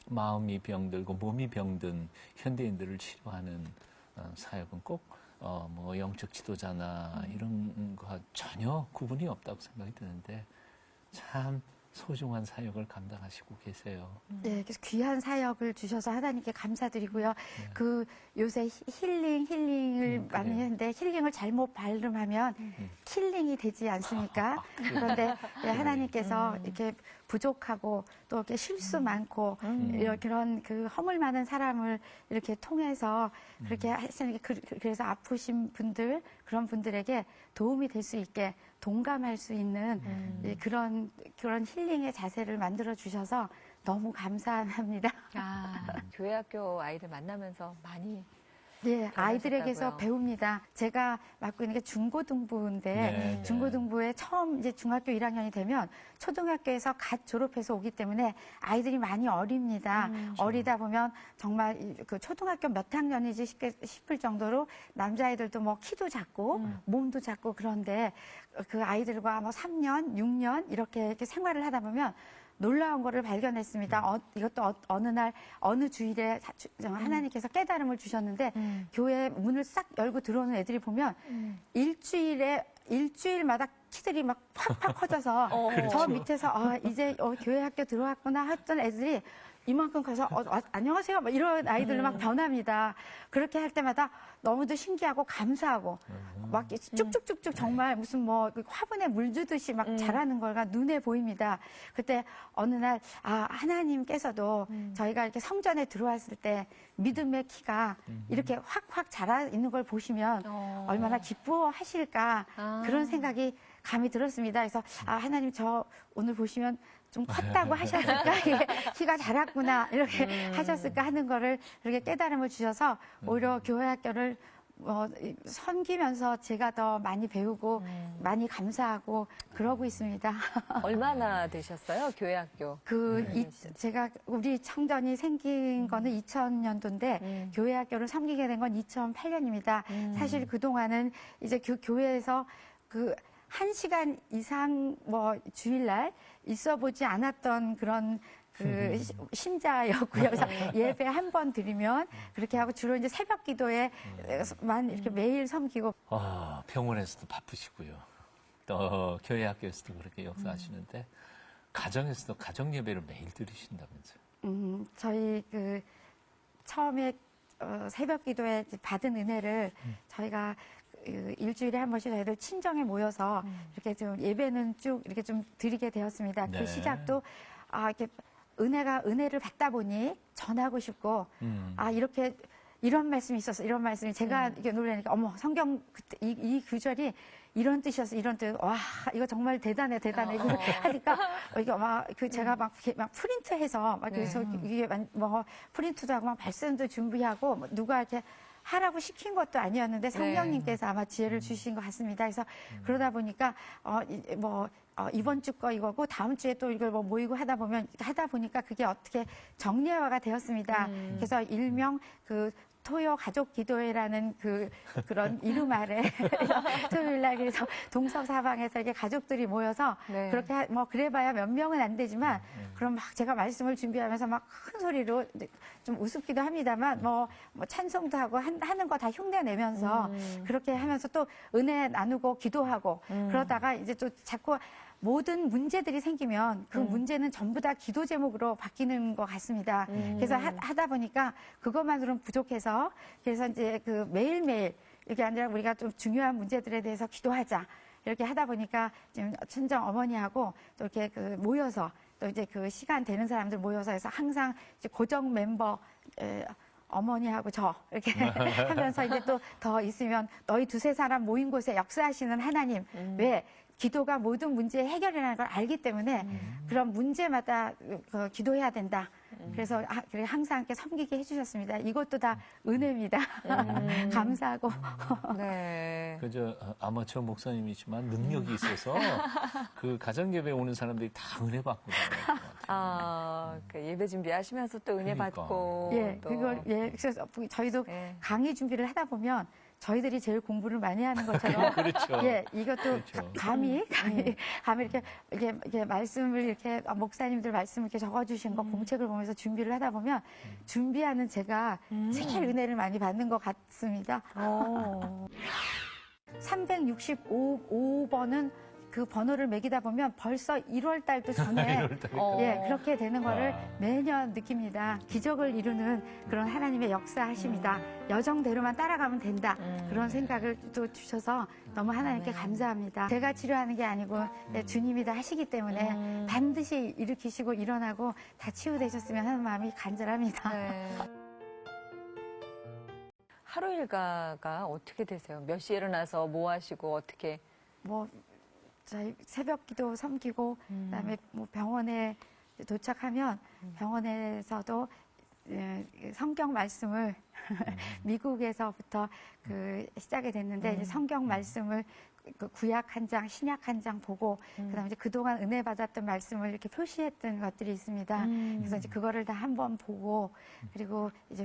[SPEAKER 1] 마음이 병들고 몸이 병든 현대인들을 치료하는 사역은 꼭 뭐 영적 지도자나 이런 거와 전혀 구분이 없다고 생각이 드는데 참 소중한 사역을 감당하시고 계세요.
[SPEAKER 3] 네, 그래서 귀한 사역을 주셔서 하나님께 감사드리고요. 그 요새 힐링을 많이
[SPEAKER 1] 그래요.
[SPEAKER 3] 하는데 힐링을 잘못 발음하면 킬링이 되지 않습니까? 그런데 하나님께서 이렇게 부족하고 또 이렇게 실수 많고 그런 그 허물 많은 사람을 이렇게 통해서 그렇게 하시는 게 그래서 아프신 분들 그런 분들에게 도움이 될 수 있게 동감할 수 있는 그런 힐링의 자세를 만들어 주셔서 너무 감사합니다.
[SPEAKER 2] 교회 학교 아이들 만나면서 많이
[SPEAKER 3] 네, 아이들에게서
[SPEAKER 2] 변하셨다고요.
[SPEAKER 3] 배웁니다. 제가 맡고 있는 게 중고등부인데
[SPEAKER 1] 네,
[SPEAKER 3] 중고등부에 처음 이제 중학교 1학년이 되면 초등학교에서 갓 졸업해서 오기 때문에 아이들이 많이 어립니다. 어리다 보면 정말 그 초등학교 몇 학년이지 싶을 정도로 남자아이들도 뭐 키도 작고 몸도 작고 그런데 그 아이들과 뭐 3년, 6년 이렇게 생활을 하다 보면 놀라운 거를 발견했습니다. 이것도 어느 날 어느 주일에 하나님께서 깨달음을 주셨는데 교회 문을 싹 열고 들어오는 애들이 보면 일주일마다 키들이 막 팍팍 커져서 저 밑에서 이제 교회 학교 들어왔구나 했던 애들이 이만큼 커서 안녕하세요 막 이런 아이들로 막 변합니다. 그렇게 할 때마다 너무도 신기하고 감사하고 막 쭉쭉쭉쭉 정말 무슨 뭐 화분에 물 주듯이 막 자라는 거가 눈에 보입니다. 그때 어느 날 하나님께서도 저희가 이렇게 성전에 들어왔을 때 믿음의 키가 이렇게 확확 자라 있는 걸 보시면 얼마나 기뻐하실까 그런 생각이 감이 들었습니다. 그래서 하나님 저 오늘 보시면 좀 컸다고 하셨을까? 키가 자랐구나 이렇게 하셨을까 하는 거를 그렇게 깨달음을 주셔서 오히려 교회 학교를 섬기면서 제가 더 많이 배우고 많이 감사하고 그러고 있습니다.
[SPEAKER 2] 얼마나 되셨어요? 교회 학교.
[SPEAKER 3] 제가 우리 청전이 생긴 거는 2000년도인데 교회 학교를 섬기게 된 건 2008년입니다. 사실 그동안은 이제 교회에서 1시간 이상 주일날 있어 보지 않았던 그런 신자였고요. 그래서 예배 한 번 드리면 그렇게 하고 주로 이제 새벽 기도에만 이렇게 매일 섬기고.
[SPEAKER 1] 병원에서도 바쁘시고요. 또 교회 학교에서도 그렇게 역사하시는데 가정에서도 가정 예배를 매일 드리신다면서요?
[SPEAKER 3] 저희 처음에 새벽 기도에 받은 은혜를 저희가 일주일에 한 번씩 저희들 친정에 모여서 이렇게 좀 예배는 쭉 이렇게 좀 드리게 되었습니다.
[SPEAKER 1] 네.
[SPEAKER 3] 그 시작도 이렇게 은혜를 받다 보니 전하고 싶고 이렇게 이런 말씀이 있어서 이런 말씀이 제가 이렇게 놀라니까 어머 성경 그때 이 구절이 이런 뜻이었어 이런 뜻 와 이거 정말 대단해 이거 하니까 이게 제가 막 프린트해서 그래서 이게 뭐 프린트도 하고 막 발선도 준비하고 누가 이렇게 하라고 시킨 것도 아니었는데 성령님께서 아마 지혜를 주신 것 같습니다. 그래서 그러다 보니까 이번 주 거 이거고 다음 주에 또 이걸 모이고 하다 보니까 그게 어떻게 정례화가 되었습니다. 그래서 일명 토요 가족 기도회라는 그런 이름 아래 토요일 날 그래서 동서사방에서 이렇게 가족들이 모여서 그렇게 그래봐야 몇 명은 안 되지만 그럼 막 제가 말씀을 준비하면서 막 큰 소리로 좀 우습기도 합니다만 뭐 찬송도 하고 하는 거 다 흉내 내면서 그렇게 하면서 또 은혜 나누고 기도하고 그러다가 이제 또 자꾸 모든 문제들이 생기면 그 문제는 전부 다 기도 제목으로 바뀌는 것 같습니다. 그래서 하다 보니까 그것만으로는 부족해서 그래서 이제 매일매일 이게 아니라 우리가 좀 중요한 문제들에 대해서 기도하자. 이렇게 하다 보니까 지금 친정 어머니하고 또 이렇게 모여서 또 이제 시간 되는 사람들 모여서 해서 항상 이제 고정 멤버 어머니하고 저 이렇게 하면서 이제 또 더 있으면 너희 두세 사람 모인 곳에 역사하시는 하나님 왜 기도가 모든 문제의 해결이라는 걸 알기 때문에 그런 문제마다 기도해야 된다. 그래서 그래 항상 이렇게 섬기게 해주셨습니다. 이것도 다 은혜입니다. 감사하고.
[SPEAKER 2] 네.
[SPEAKER 1] 그저 아마추어 목사님이지만 능력이 있어서 그 가정예배 오는 사람들이 다 은혜 받고 다녀요.
[SPEAKER 2] 그 예배 준비하시면서 또 은혜
[SPEAKER 1] 그러니까.
[SPEAKER 2] 받고.
[SPEAKER 3] 예,
[SPEAKER 2] 또.
[SPEAKER 3] 그걸, 예, 그래서 저희도
[SPEAKER 2] 예.
[SPEAKER 3] 강의 준비를 하다 보면 저희들이 제일 공부를 많이 하는 것처럼.
[SPEAKER 1] 그렇죠.
[SPEAKER 3] 예, 이것도
[SPEAKER 1] 그렇죠.
[SPEAKER 3] 감히 이렇게 말씀을 이렇게 목사님들 말씀을 이렇게 적어주신 거 공책을 보면서 준비를 하다 보면 준비하는 제가 제일 은혜를 많이 받는 것 같습니다. 365번은 그 번호를 매기다 보면 벌써 1월 달도 전에 예, 그렇게 되는 거를 매년 느낍니다. 기적을 이루는 그런 하나님의 역사하십니다. 여정대로만 따라가면 된다. 그런 생각을 또 주셔서 너무 하나님께 감사합니다. 제가 치료하는 게 아니고 주님이 다 하시기 때문에 반드시 일으키시고 일어나고 다 치유되셨으면 하는 마음이 간절합니다.
[SPEAKER 2] 네. 하루 일과가 어떻게 되세요? 몇 시에 일어나서 뭐 하시고 어떻게?
[SPEAKER 3] 뭐 저희 새벽 기도 섬기고 그다음에 뭐 병원에 도착하면 병원에서도 성경 말씀을 미국에서부터 시작이 됐는데 이제 성경 말씀을 그 구약 한 장, 신약 한 장 보고 그다음에 이제 그동안 은혜 받았던 말씀을 이렇게 표시했던 것들이 있습니다. 그래서 이제 그거를 다 한번 보고 그리고 이제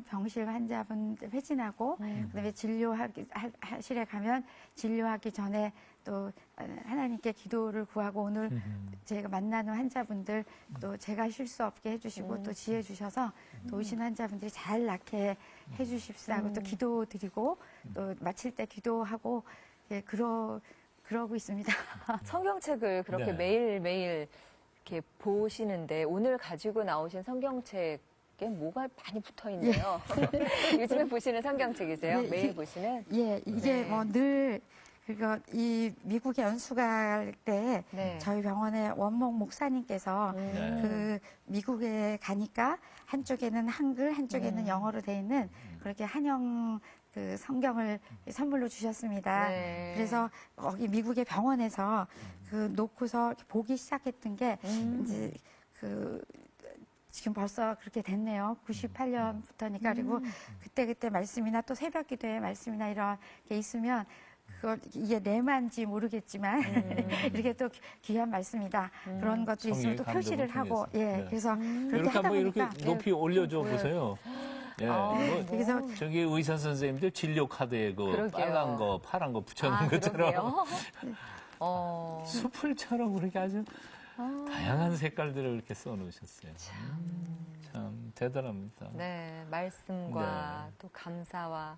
[SPEAKER 3] 병실 환자분 회진하고 그다음에 진료실에 가면 진료하기 전에 또 하나님께 기도를 구하고 오늘 제가 만나는 환자분들 또 제가 실수 없게 해주시고 또 지혜 주셔서 또 오신 환자분들이 잘 낫게 해주십시오. 또 기도 드리고 또 마칠 때 기도하고 예, 그러고 있습니다.
[SPEAKER 2] 성경책을 그렇게
[SPEAKER 1] 네.
[SPEAKER 2] 매일매일 이렇게 보시는데 오늘 가지고 나오신 성경책에 뭐가 많이 붙어 있네요. 요즘에 보시는 성경책이세요?
[SPEAKER 3] 예,
[SPEAKER 2] 매일 보시는?
[SPEAKER 3] 예, 이게
[SPEAKER 2] 네.
[SPEAKER 3] 뭐 늘 이 미국에 연수 갈 때
[SPEAKER 2] 네.
[SPEAKER 3] 저희 병원의 원목 목사님께서
[SPEAKER 1] 네.
[SPEAKER 3] 그 미국에 가니까 한쪽에는 한글, 한쪽에는 영어로 돼 있는 그렇게 한영 그 성경을 선물로 주셨습니다.
[SPEAKER 2] 네.
[SPEAKER 3] 그래서 거기 미국의 병원에서 그 놓고서 보기 시작했던 게 이제 지금 벌써 그렇게 됐네요. 98년부터니까. 그리고 그때 말씀이나 또 새벽 기도의 말씀이나 이런 게 있으면 이게 내만지 모르겠지만 이렇게 또 귀한 말씀이다. 그런 것도 있으면 또
[SPEAKER 1] 성령의
[SPEAKER 3] 표시를
[SPEAKER 1] 감동을
[SPEAKER 3] 하고
[SPEAKER 1] 통해서.
[SPEAKER 3] 예,
[SPEAKER 1] 네.
[SPEAKER 3] 그래서 그렇게
[SPEAKER 1] 이렇게
[SPEAKER 3] 하다
[SPEAKER 1] 한번
[SPEAKER 3] 보니까
[SPEAKER 1] 이렇게 높이 올려줘 보세요. 예, 뭐
[SPEAKER 3] 그래서
[SPEAKER 1] 저기 의사 선생님들 진료 카드에 그
[SPEAKER 2] 그러게요.
[SPEAKER 1] 빨간 거, 파란 거 붙여놓은 것처럼
[SPEAKER 2] 그러게요.
[SPEAKER 1] 수풀처럼 그렇게 아주 다양한 색깔들을 이렇게 써놓으셨어요. 참 대단합니다.
[SPEAKER 2] 네, 말씀과 또 감사와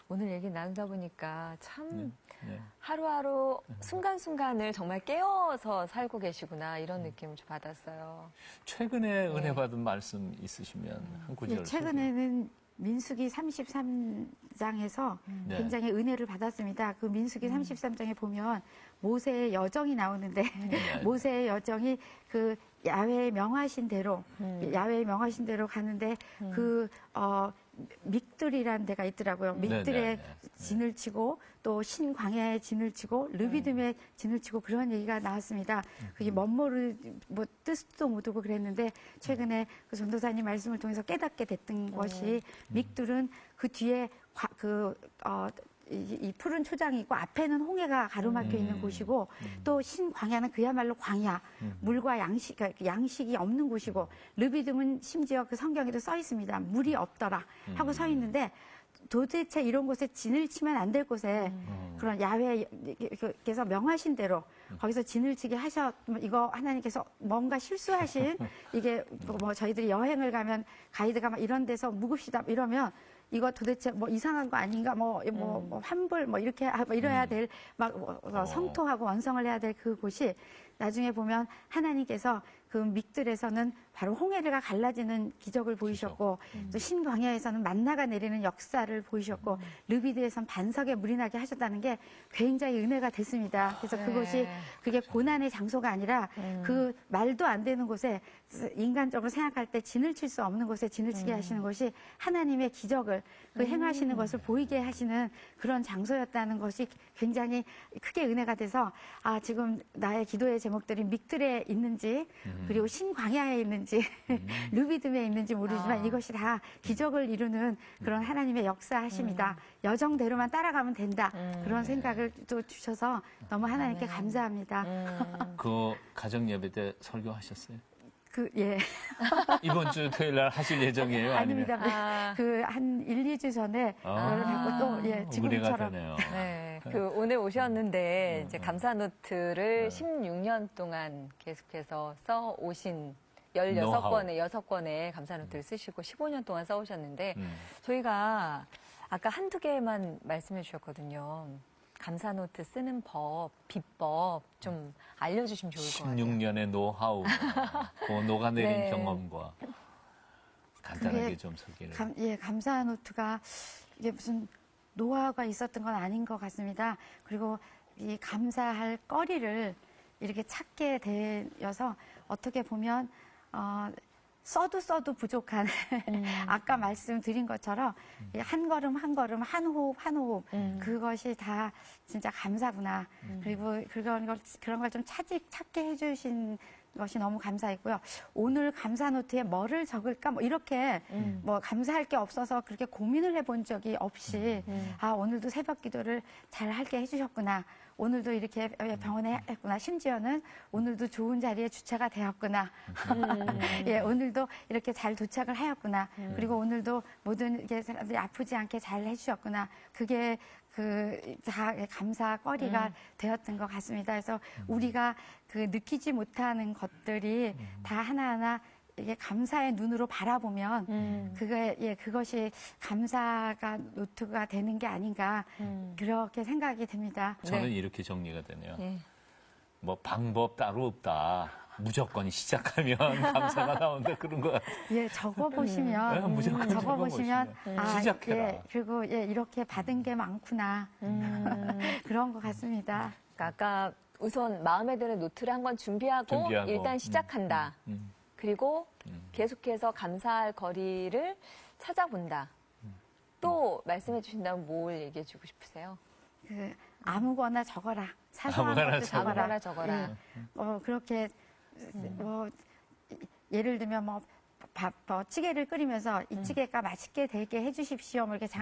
[SPEAKER 2] 오늘 얘기 나누다 보니까 참
[SPEAKER 1] 네.
[SPEAKER 2] 하루하루 순간순간을 정말 깨어서 살고 계시구나 이런 느낌을 좀 받았어요.
[SPEAKER 1] 최근에 은혜 받은 말씀 있으시면 한 구절.
[SPEAKER 3] 예, 최근에는 민수기 33장에서
[SPEAKER 1] 네.
[SPEAKER 3] 굉장히 은혜를 받았습니다. 그 민수기 33장에 보면 모세의 여정이 나오는데 모세의 여정이 그 야훼의 명하신 대로 가는데 믹들이라는 데가 있더라고요. 믹들에 진을 치고 또 신광야에 진을 치고 르비딤에 진을 치고 그런 얘기가 나왔습니다. 그게 멋모를 뭐 뜻도 못하고 그랬는데 최근에 그 전도사님 말씀을 통해서 깨닫게 됐던 것이 믹들은 그 뒤에 이 푸른 초장이 있고 앞에는 홍해가 가로막혀 있는 곳이고 또 신광야는 그야말로 광야, 물과 양식이 없는 곳이고 르비딤은 심지어 그 성경에도 써 있습니다. 물이 없더라 하고 서 있는데 도대체 이런 곳에 진을 치면 안 될 곳에 그런 야훼께서 명하신 대로 거기서 진을 치게 이거 하나님께서 뭔가 실수하신 이게 뭐 저희들이 여행을 가면 가이드가 막 이런 데서 묵읍시다 이러면 이거 도대체 뭐 이상한 거 아닌가 뭐 환불 뭐 이렇게 이래야 될 성토하고 원성을 해야 될 그곳이 나중에 보면 하나님께서 그 믹들에서는 바로 홍해가 갈라지는 기적을 보이셨고 또 신광야에서는 만나가 내리는 역사를 보이셨고 르비드에서는 반석에 물이 나게 하셨다는 게 굉장히 은혜가 됐습니다. 그래서 그게 고난의 장소가 아니라 그 말도 안 되는 곳에 인간적으로 생각할 때 진을 칠 수 없는 곳에 진을 치게 하시는 것이 하나님의 기적을 행하시는 것을 보이게 하시는 그런 장소였다는 것이 굉장히 크게 은혜가 돼서 지금 나의 기도의 제목들이 믹들에 있는지 그리고 신광야에 있는지 루비듬에 있는지 모르지만 이것이 다 기적을 이루는 그런 하나님의 역사하심이다. 여정대로만 따라가면 된다. 그런 생각을 또 주셔서 너무 하나님께 감사합니다.
[SPEAKER 1] 그 가정 예배 때 설교하셨어요?
[SPEAKER 3] 예.
[SPEAKER 1] 이번 주 토요일 날 하실 예정이에요? 아니면?
[SPEAKER 3] 아닙니다. 그 한 1, 2주 전에 그걸 하고 또
[SPEAKER 1] 무리가
[SPEAKER 3] 지금처럼
[SPEAKER 1] 되네요.
[SPEAKER 2] 네, 오늘 오셨는데 이제 감사 노트를 16년 동안 계속해서 써 오신 16권의 6권의 감사 노트를 쓰시고 15년 동안 써 오셨는데 저희가 아까 한두 개만 말씀해 주셨거든요. 감사 노트 쓰는 법, 비법 좀 알려주시면 좋을 것 같아요.
[SPEAKER 1] 16년의 노하우, 그 녹아내린
[SPEAKER 2] 네.
[SPEAKER 1] 경험과 간단하게 좀 소개를.
[SPEAKER 3] 감사 노트가 이게 무슨 노하우가 있었던 건 아닌 것 같습니다. 그리고 이 감사할 거리를 이렇게 찾게 되어서 어떻게 보면 써도 부족한 아까 말씀드린 것처럼 한 걸음 한 걸음 한 호흡 한 호흡 그것이 다 진짜 감사구나. 그리고 그런 걸 좀 찾게 해주신 것이 너무 감사했고요. 오늘 감사 노트에 뭐를 적을까 뭐 이렇게 뭐 감사할 게 없어서 그렇게 고민을 해본 적이 없이 오늘도 새벽 기도를 잘 하게 해주셨구나. 오늘도 이렇게 병원에 했구나. 심지어는 오늘도 좋은 자리에 주차가 되었구나. 예, 오늘도 이렇게 잘 도착을 하였구나. 그리고 오늘도 모든 이게 사람들이 아프지 않게 잘 해주셨구나. 그게 다 감사거리가 되었던 것 같습니다. 그래서 우리가 느끼지 못하는 것들이 다 하나하나 이게 감사의 눈으로 바라보면 그것이 감사가 노트가 되는 게 아닌가 그렇게 생각이 됩니다.
[SPEAKER 1] 저는 이렇게 정리가 되네요.
[SPEAKER 2] 네.
[SPEAKER 1] 뭐 방법 따로 없다. 무조건 시작하면 감사가 나온다 그런 거.
[SPEAKER 3] 예, 적어보시면
[SPEAKER 1] 무조건
[SPEAKER 3] 적어보시면
[SPEAKER 1] 시작해라.
[SPEAKER 3] 그리고 이렇게 받은 게 많구나 그런 것 같습니다.
[SPEAKER 2] 그러니까 아까 우선 마음에 드는 노트를 한번 준비하고 일단 시작한다. 그리고 계속해서 감사할 거리를 찾아본다. 또 말씀해 주신다면 뭘 얘기해 주고 싶으세요?
[SPEAKER 3] 아무거나 적어라. 사소한 것도 적어라.
[SPEAKER 2] 아무거나 적어라.
[SPEAKER 3] 그렇게 예를 들면 찌개를 끓이면서 이 찌개가 맛있게 되게 해주십시오. 뭐 이렇게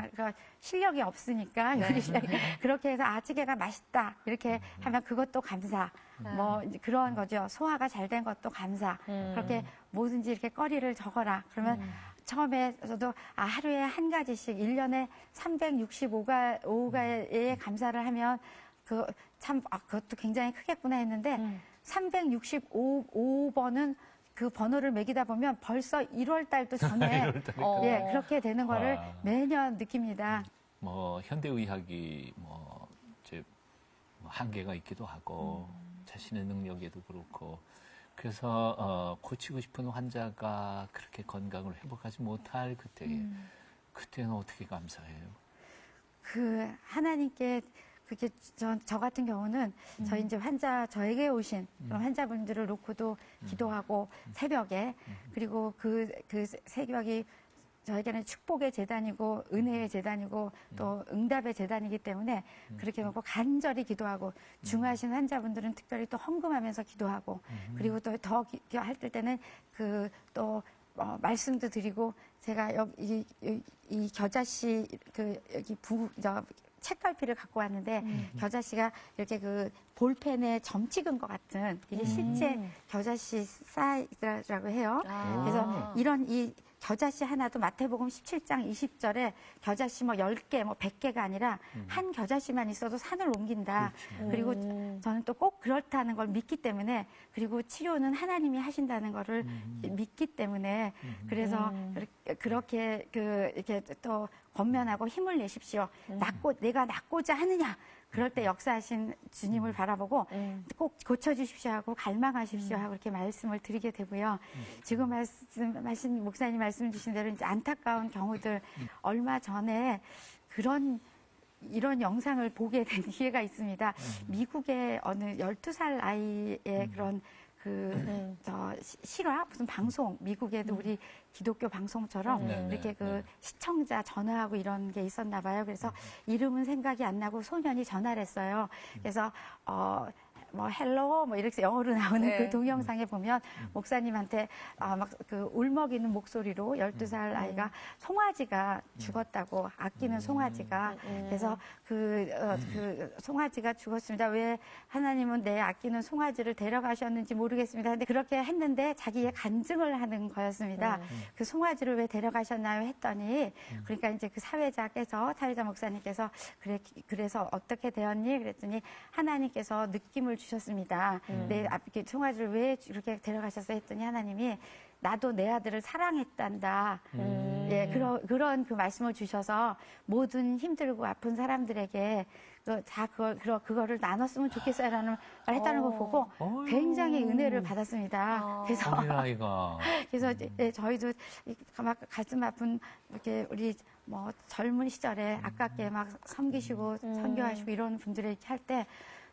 [SPEAKER 3] 실력이 없으니까 요리 실력이 그렇게 해서 찌개가 맛있다 이렇게 하면 그것도 감사. 뭐 그런 거죠. 소화가 잘 된 것도 감사. 그렇게 뭐든지 이렇게 거리를 적어라. 그러면 처음에 저도 하루에 한 가지씩 1년에 365가의 감사를 하면 그것도 굉장히 크겠구나 했는데 365번은 그 번호를 매기다 보면 벌써 1월 달도 전에 그렇게 되는 거를 매년 느낍니다.
[SPEAKER 1] 뭐 현대의학이 이제 한계가 있기도 하고 자신의 능력에도 그렇고 그래서 고치고 싶은 환자가 그렇게 건강을 회복하지 못할 그때는 어떻게 감사해요?
[SPEAKER 3] 하나님께 그게 저 같은 경우는 저희 이제 저에게 오신 환자분들을 놓고도 기도하고 새벽에 그리고 그 새벽이 저에게는 축복의 재단이고 은혜의 재단이고 또 응답의 재단이기 때문에 그렇게 놓고 간절히 기도하고 중하신 환자분들은 특별히 또 헌금하면서 기도하고 그리고 또 더 할 때는 또 말씀도 드리고 제가 여기 이 겨자씨 여기 책갈피를 갖고 왔는데 겨자씨가 이렇게 볼펜에 점 찍은 것 같은 이게 실제 겨자씨 사이즈라고 해요. 그래서 이런 이 겨자씨 하나도 마태복음 17장 20절에 겨자씨 10개, 100개가 아니라 한 겨자씨만 있어도 산을 옮긴다. 그리고 저는 또 꼭 그렇다는 걸 믿기 때문에 그리고 치료는 하나님이 하신다는 거를 믿기 때문에 그래서 그렇게 이렇게 또 권면하고 힘을 내십시오. 내가 낫고자 하느냐. 그럴 때 역사하신 주님을 바라보고 꼭 고쳐주십시오 하고 갈망하십시오 하고 이렇게 말씀을 드리게 되고요. 지금 말씀하신 목사님 말씀 주신 대로 이제 안타까운 경우들 얼마 전에 이런 영상을 보게 된 기회가 있습니다. 미국의 어느 12살 아이의 그런 실화 무슨 방송 미국에도 우리 기독교 방송처럼 이렇게 시청자 전화하고 이런 게 있었나 봐요. 그래서 이름은 생각이 안 나고 소년이 전화를 했어요. 그래서 뭐 헬로 뭐 이렇게 영어로 나오는
[SPEAKER 2] 네.
[SPEAKER 3] 그 동영상에 보면 목사님한테 막 그 울먹이는 목소리로 12살 아이가 송아지가 죽었다고 아끼는 송아지가 그래서 그 송아지가 죽었습니다. 왜 하나님은 내 아끼는 송아지를 데려가셨는지 모르겠습니다. 근데 그렇게 했는데 자기의 간증을 하는 거였습니다. 그 송아지를 왜 데려가셨나요? 했더니 그러니까 이제 그 사회자 목사님께서 그래서 어떻게 되었니? 그랬더니 하나님께서 느낌을 주셨습니다. 내 송아지를 왜 이렇게 데려가셨어요? 했더니 하나님이 나도 내 아들을 사랑했단다. 예, 그런 그 말씀을 주셔서 모든 힘들고 아픈 사람들에게 그거를 나눴으면 좋겠어요라는 말 했다는 걸 보고 굉장히 은혜를 받았습니다. 그래서
[SPEAKER 1] 어린아이가.
[SPEAKER 3] 그래서 이제 저희도 막 가슴 아픈 이렇게 우리 뭐 젊은 시절에 아깝게 막 섬기시고 선교하시고 이런 분들에게 할 때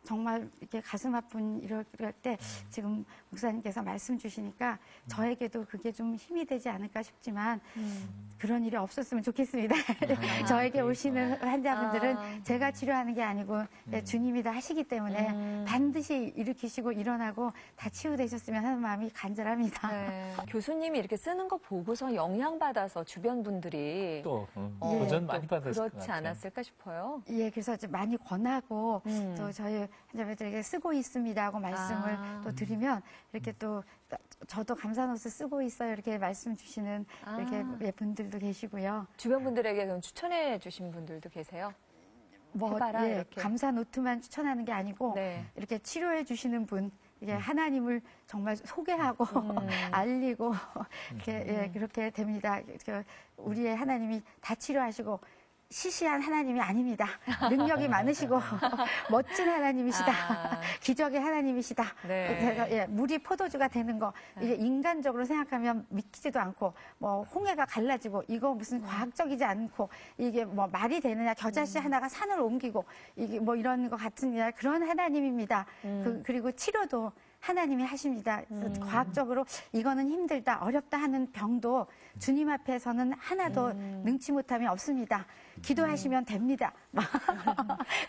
[SPEAKER 3] 정말 이렇게 가슴 아픈 이럴 때 지금 목사님께서 말씀 주시니까 저에게도 그게 좀 힘이 되지 않을까 싶지만 그런 일이 없었으면 좋겠습니다. 저에게 오시는 환자분들은 제가 치료하는 게 아니고 주님이 다 하시기 때문에 반드시 일으키시고 일어나고 다 치유되셨으면 하는 마음이 간절합니다.
[SPEAKER 2] 네. 교수님이 이렇게 쓰는 거 보고서 영향받아서 주변 분들이
[SPEAKER 1] 또 도전 많이 받았을 것
[SPEAKER 2] 그렇지
[SPEAKER 1] 같아요.
[SPEAKER 2] 않았을까 싶어요.
[SPEAKER 3] 예, 그래서 좀 많이 권하고 또 저희 환자분들에게 쓰고 있습니다 하고 말씀을 또 드리면 이렇게 또 저도 감사노트 쓰고 있어요 이렇게 말씀 주시는 이렇게 분들도 계시고요.
[SPEAKER 2] 주변 분들에게 그럼 추천해 주신 분들도 계세요?
[SPEAKER 3] 뭐
[SPEAKER 2] 해봐라,
[SPEAKER 3] 예,
[SPEAKER 2] 이렇게.
[SPEAKER 3] 감사 노트만 추천하는 게 아니고
[SPEAKER 2] 네.
[SPEAKER 3] 이렇게 치료해 주시는 분 이게 하나님을 정말 소개하고 알리고 이렇게 그렇게 됩니다. 우리의 하나님이 다 치료하시고 시시한 하나님이 아닙니다. 능력이 많으시고 멋진 하나님이시다. 기적의 하나님이시다.
[SPEAKER 2] 네.
[SPEAKER 3] 그래서 물이 포도주가 되는 거 이게 인간적으로 생각하면 믿기지도 않고 뭐 홍해가 갈라지고 이거 무슨 과학적이지 않고 이게 뭐 말이 되느냐 겨자씨 하나가 산을 옮기고 이게 뭐 이런 거 같은 그런 하나님입니다. 그리고 치료도 하나님이 하십니다. 그래서 과학적으로 이거는 힘들다, 어렵다 하는 병도 주님 앞에서는 하나도 능치 못함이 없습니다. 기도하시면 됩니다.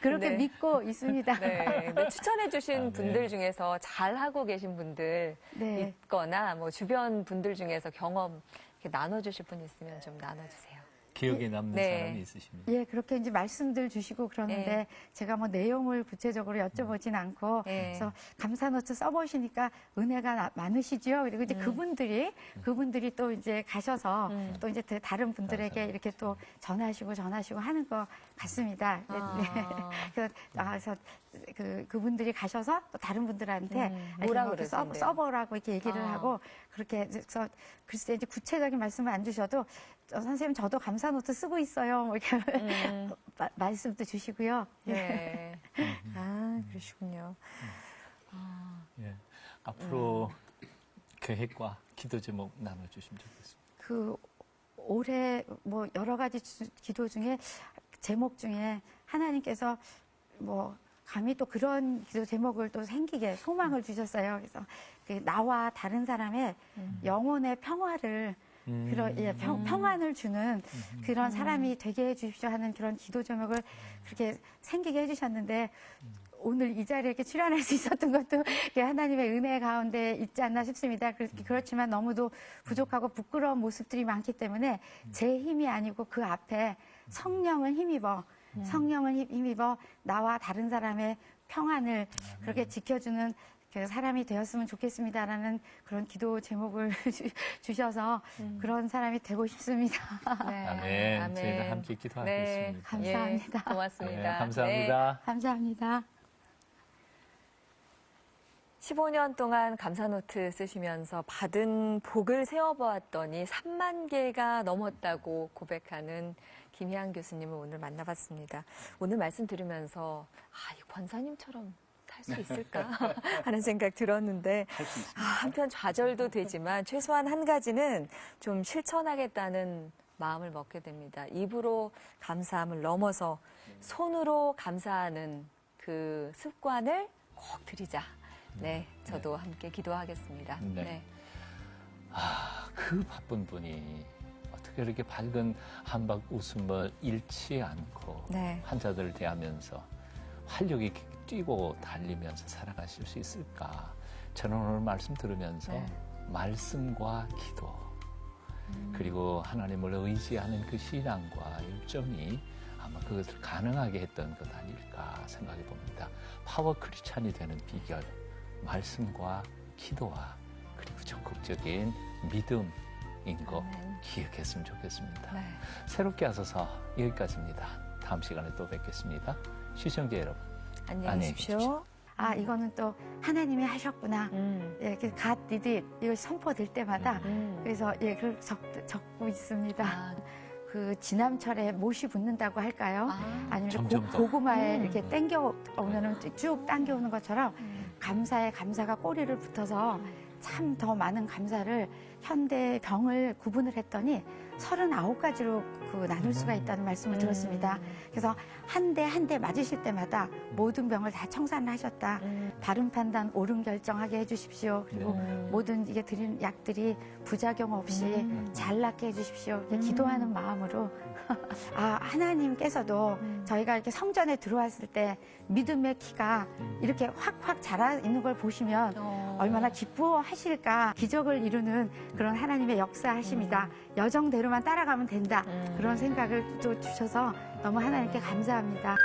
[SPEAKER 3] 그렇게
[SPEAKER 2] 네.
[SPEAKER 3] 믿고 있습니다.
[SPEAKER 2] 네. 근데 추천해 주신 분들 중에서 잘 하고 계신 분들
[SPEAKER 3] 네.
[SPEAKER 2] 있거나 뭐 주변 분들 중에서 경험 이렇게 나눠 주실 분 있으면 좀 나눠 주세요.
[SPEAKER 1] 기억에 남는
[SPEAKER 2] 네.
[SPEAKER 1] 사람이 있으십니까?
[SPEAKER 3] 예, 그렇게 이제 말씀들 주시고 그러는데
[SPEAKER 2] 네.
[SPEAKER 3] 제가 뭐 내용을 구체적으로 여쭤보진 않고
[SPEAKER 2] 네.
[SPEAKER 3] 그래서 감사노트 써보시니까 은혜가 많으시죠. 그리고 이제 그분들이 또 이제 가셔서 또 이제 다른 분들에게 이렇게 또 전하시고 하는 것 같습니다. 그래서 그분들이 가셔서 또 다른 분들한테
[SPEAKER 2] 뭐라
[SPEAKER 3] 이렇게
[SPEAKER 2] 그러신대요?
[SPEAKER 3] 써보라고 이렇게 얘기를 하고 그렇게 해서 글쎄 이제 구체적인 말씀을 안 주셔도 선생님 저도 감사노트 쓰고 있어요. 뭐 이렇게 말씀도 주시고요.
[SPEAKER 2] 네. 아, 그러시군요.
[SPEAKER 1] 예. 앞으로 계획과 기도 제목 나눠주시면 좋겠습니다.
[SPEAKER 3] 그 올해 뭐 여러 가지 기도 중에 제목 중에 하나님께서 뭐 감히 또 그런 기도 제목을 또 생기게 소망을 주셨어요. 그래서 그 나와 다른 사람의 영혼의 평화를 평안을 주는 그런 사람이 되게 해주십시오 하는 그런 기도 제목을 그렇게 생기게 해주셨는데 오늘 이 자리에 이렇게 출연할 수 있었던 것도 하나님의 은혜 가운데 있지 않나 싶습니다. 그렇지만 너무도 부족하고 부끄러운 모습들이 많기 때문에 제 힘이 아니고 그 앞에 성령을 힘입어 나와 다른 사람의 평안을 그렇게 지켜주는 그 사람이 되었으면 좋겠습니다라는 그런 기도 제목을 주셔서 그런 사람이 되고 싶습니다.
[SPEAKER 2] 네.
[SPEAKER 1] 아멘. 저희가 함께 기도하겠습니다.
[SPEAKER 2] 네.
[SPEAKER 3] 감사합니다.
[SPEAKER 2] 예, 고맙습니다.
[SPEAKER 1] 네, 감사합니다.
[SPEAKER 3] 감사합니다.
[SPEAKER 2] 15년 동안 감사노트 쓰시면서 받은 복을 세어보았더니 3만 개가 넘었다고 고백하는 김희한 교수님을 오늘 만나봤습니다. 오늘 말씀 들으면서 이 권사님처럼 할 수 있을까 하는 생각 들었는데 한편 좌절도 되지만 최소한 한 가지는 좀 실천하겠다는 마음을 먹게 됩니다. 입으로 감사함을 넘어서 손으로 감사하는 그 습관을 꼭 들이자. 네, 저도 함께 기도하겠습니다.
[SPEAKER 1] 네. 그 바쁜 분이 어떻게 이렇게 밝은 한박 웃음을 잃지 않고
[SPEAKER 2] 네.
[SPEAKER 1] 환자들을 대하면서 활력이 뛰고 달리면서 살아가실 수 있을까? 저는 오늘 말씀 들으면서
[SPEAKER 2] 네.
[SPEAKER 1] 말씀과 기도 그리고 하나님을 의지하는 그 신앙과 열정이 아마 그것을 가능하게 했던 것 아닐까 생각해 봅니다. 파워 크리스찬이 되는 비결, 말씀과 기도와 그리고 적극적인 믿음인 거 기억했으면 좋겠습니다.
[SPEAKER 2] 네.
[SPEAKER 1] 새롭게 하소서 여기까지입니다. 다음 시간에 또 뵙겠습니다. 시청자 여러분,
[SPEAKER 2] 안녕히 계십시오.
[SPEAKER 3] 아, 이거는 또 하나님이 하셨구나. 예, 그 God did it. 이거 선포될 때마다 그래서 예, 그걸 적고 있습니다.
[SPEAKER 2] 아,
[SPEAKER 3] 그 지남철에 못이 붙는다고 할까요? 아니면
[SPEAKER 1] 점점 더.
[SPEAKER 3] 고구마에 이렇게 땡겨 오면은 쭉 당겨오는 것처럼 감사에 감사가 꼬리를 붙어서 참 더 많은 감사를 현대 병을 구분을 했더니 39가지로 그 나눌 수가 있다는 말씀을 들었습니다. 그래서 한 대 한 대 맞으실 때마다 모든 병을 다 청산을 하셨다. 바른 판단, 옳은 결정하게 해주십시오. 그리고 모든 이게 드린 약들이 부작용 없이 잘 낫게 해주십시오. 이렇게 기도하는 마음으로 아, 하나님께서도 저희가 이렇게 성전에 들어왔을 때 믿음의 키가 이렇게 확확 자라 있는 걸 보시면 얼마나 기뻐하실까. 기적을 이루는 그런 하나님의 역사하십니다. 여정대로만 따라가면 된다. 그런 생각을 또 주셔서 너무 하나님께 감사합니다.